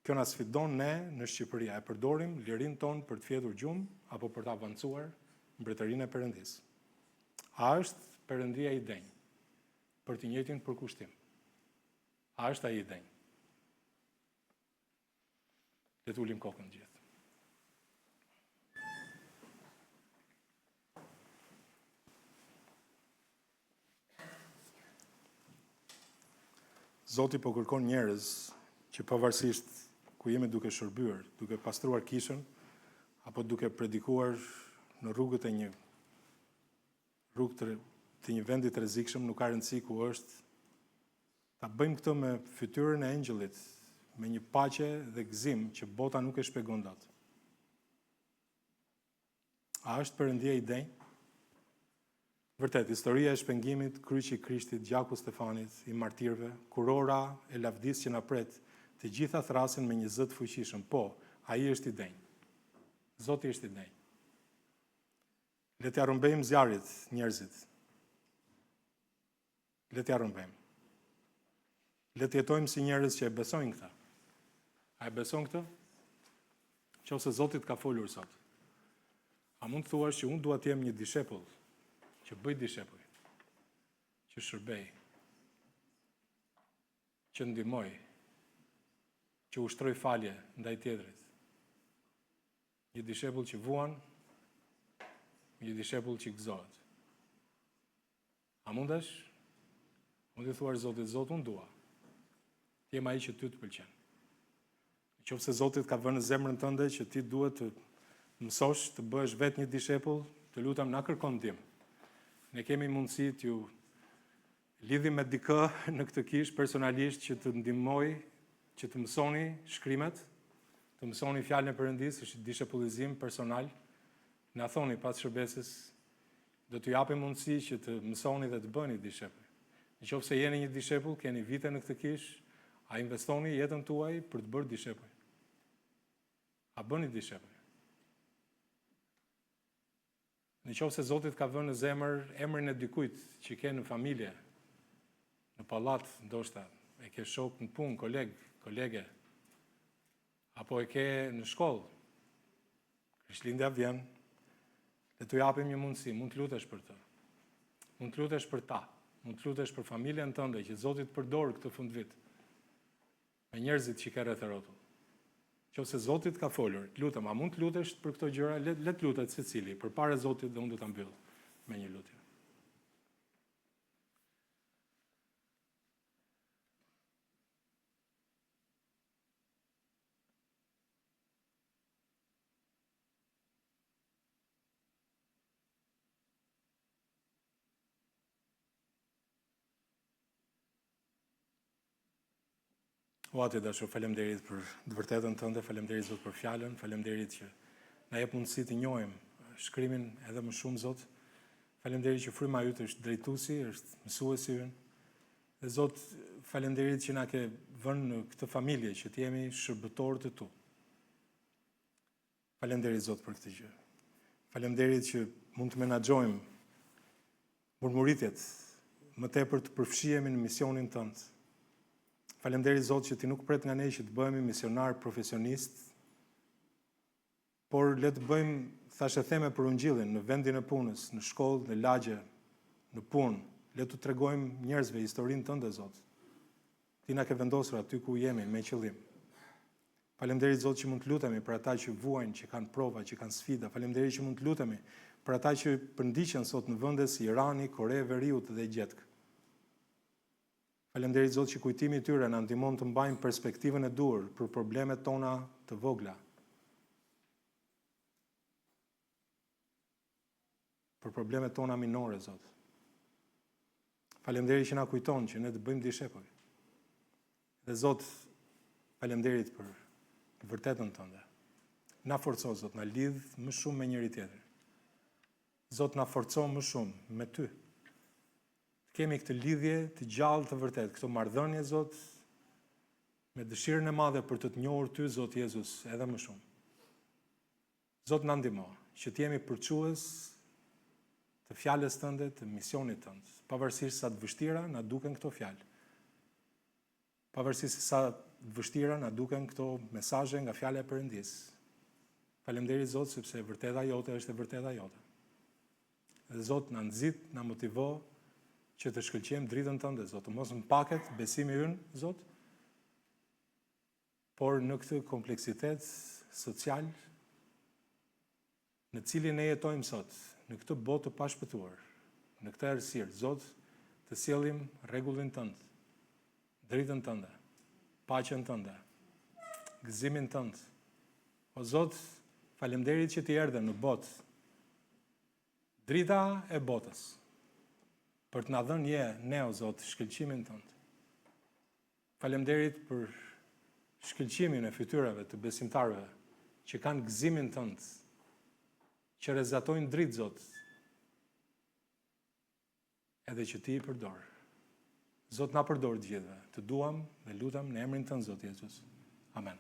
Kjo na sfidon ne në Shqipëri, e përdorim lirinë tonë për të fjetur gjumë apo për të avancuar mbretërinë e Perëndisë. A është Perëndia i denjë për të njëjtin përkushtim? A është ai i denjë? Le të ulim kokën gjithë. Zoti po kërkon njerëz që pavarësisht ku jemi duke shërbyer, duke pastruar kishën, apo duke predikuar në rrugët e një të një vendi të rrezikshëm, nuk ka rëndësi ku është, ta bëjmë këtë me fytyrën e engjëllit, me një paqe dhe gëzim që bota nuk e shpjegon dot. A është Perëndia i denj? Vërtet, historia e shpengimit, kryqi i Krishtit, gjaku Stefanit, i martirëve, kurora e lavdis që na pret, të gjitha thrasin me një zë të fuqishëm. Po, ai është i denj. Zoti është i denj. Le t'ia rrëmbejmë zjarrit, njerëzit. Le t'ia rrëmbejmë. Le të jetojmë si njerëz që e besojnë këtë. A e beson këtë? Nëse Zoti ka folur sot. A mund të thuash që unë dua të jem një dishepëll, që bëj dishepoj, që shërbej, që ndihmoj, që ushtroj falje ndaj tjetrit. Një dishepëll që vuan, një dishepëll që gëzohet. A mundesh? Mund të thuash Zotit, Zot, unë dua. Të jem ai që ty të pëlqen. Nëse Zoti ka vënë në zemrën tënde që ti duhet të mësosh të bëhesh vetë një dishepëll, të lutem na kërkon ndihmë. Ne kemi mundësi t'ju lidhim me dikë në këtë kishë personalisht që të ndihmoj, që të mësoni shkrimet, të mësoni fjalën e Perëndisë, është dishepullizim personal. Na thoni pas shërbesës, do t'ju japim mundësi që të mësoni dhe të bëni dishepull. Nëse jeni një dishepull, keni vite në këtë kishë, a investoni jetën tuaj për të bërë dishepull? A bëni dishepull? Nëse Zoti ka vënë në zemër emrin e dikujt që ke në familje, në pallat, ndoshta e ke shok në punë, kolege, apo e ke në shkollë, Krishtlindja vjen, dhe t'u japim një mundësi, mund të lutesh për të. Mund të lutesh për ta, mund të lutesh për familjen tënde, që Zoti të përdorë këtë fundvit me njerëzit që ke rreth e rrotull. Nëse Zoti ka folur, lutem, a mund të lutesh për këto gjëra? Le të lutet secili përpara Zotit dhe unë do ta mbyll me një lutje. O Ati dashur, faleminderit për të vërtetën tënde, faleminderit Zot për fjalën, faleminderit që na jep mundësi të njohim shkrimin edhe më shumë, Zot. Faleminderit që fryma e yt është drejtuesi, është mësuesi ynë. Dhe Zot, faleminderit që na ke vënë në këtë familje që të jemi shërbëtorë të tu. Faleminderit Zot për këtë gjë. Faleminderit që mund të menaxhojmë murmuritjet, më tepër të përfshihemi në misionin tënd. Faleminderit Zot që ti nuk pret nga ne që të bëhemi misionar profesionist, por le të bëjmë, thashë theme për ungjillin në vendin e punës, në shkollë, në lagje, në punë, le të tregojmë njerëzve historinë tënde, Zot. Ti na ke vendosur aty ku jemi me qëllim. Faleminderit Zot që mund të lutemi për ata që vuajnë, që kanë prova, që kanë sfida. Faleminderit që mund të lutemi për ata që përndiqen sot në vende si Irani, Kore, Veriut dhe Gjetk. Faleminderit Zot që kujtimi i tyre na ndihmon të mbajmë perspektivën e duhur për problemet tona të vogla. Për problemet tona minore, Zot. Faleminderit që na kujton që ne të bëjmë dishepull. Dhe Zot, faleminderit për vërtetën tënde. Na forco, Zot, na lidh më shumë me njëri tjetrin. Zot, na forco më shumë me ty. Kemi këtë lidhje të gjallë të vërtet, këtë marrëdhënie, Zot, me dëshirën e madhe për të njohur ty, Zot Jezus, edhe më shumë. Zot, na ndihmo që të jemi përçues të fjalës tënde, të misionit tënd, pavarësisht sa të vështira na duken këto fjalë. Pavarësisht sa të vështira na duken këto mesazhe nga fjala e Perëndisë. Faleminderit Zot sepse vërteta jote është e vërteta jote. Dhe Zot na nxit, na motivo që të shkëlqejmë dritën tënde, Zot, të mos mpaket besimi ynë, Zot, por në këtë kompleksitet social në cilin ne jetojmë sot, në këtë botë të pashpëtuar, në këtë errësirë, Zot, të sjellim rregullin tënd. dritën tënde, paqen tënde, gëzimin tënd. O Zot, faleminderit që ti erdhe në botë, drita e botës, për të na dhënë ne, o Zot, shkëlqimin tënd. Faleminderit për shkëlqimin e fytyrave të besimtarëve që kanë gëzimin tënd, që rezatojnë dritë, Zot, edhe që ti i përdor. Zot, na përdor të gjithëve. Të duam dhe lutem në emrin tënd, Zot Jezus. Amen.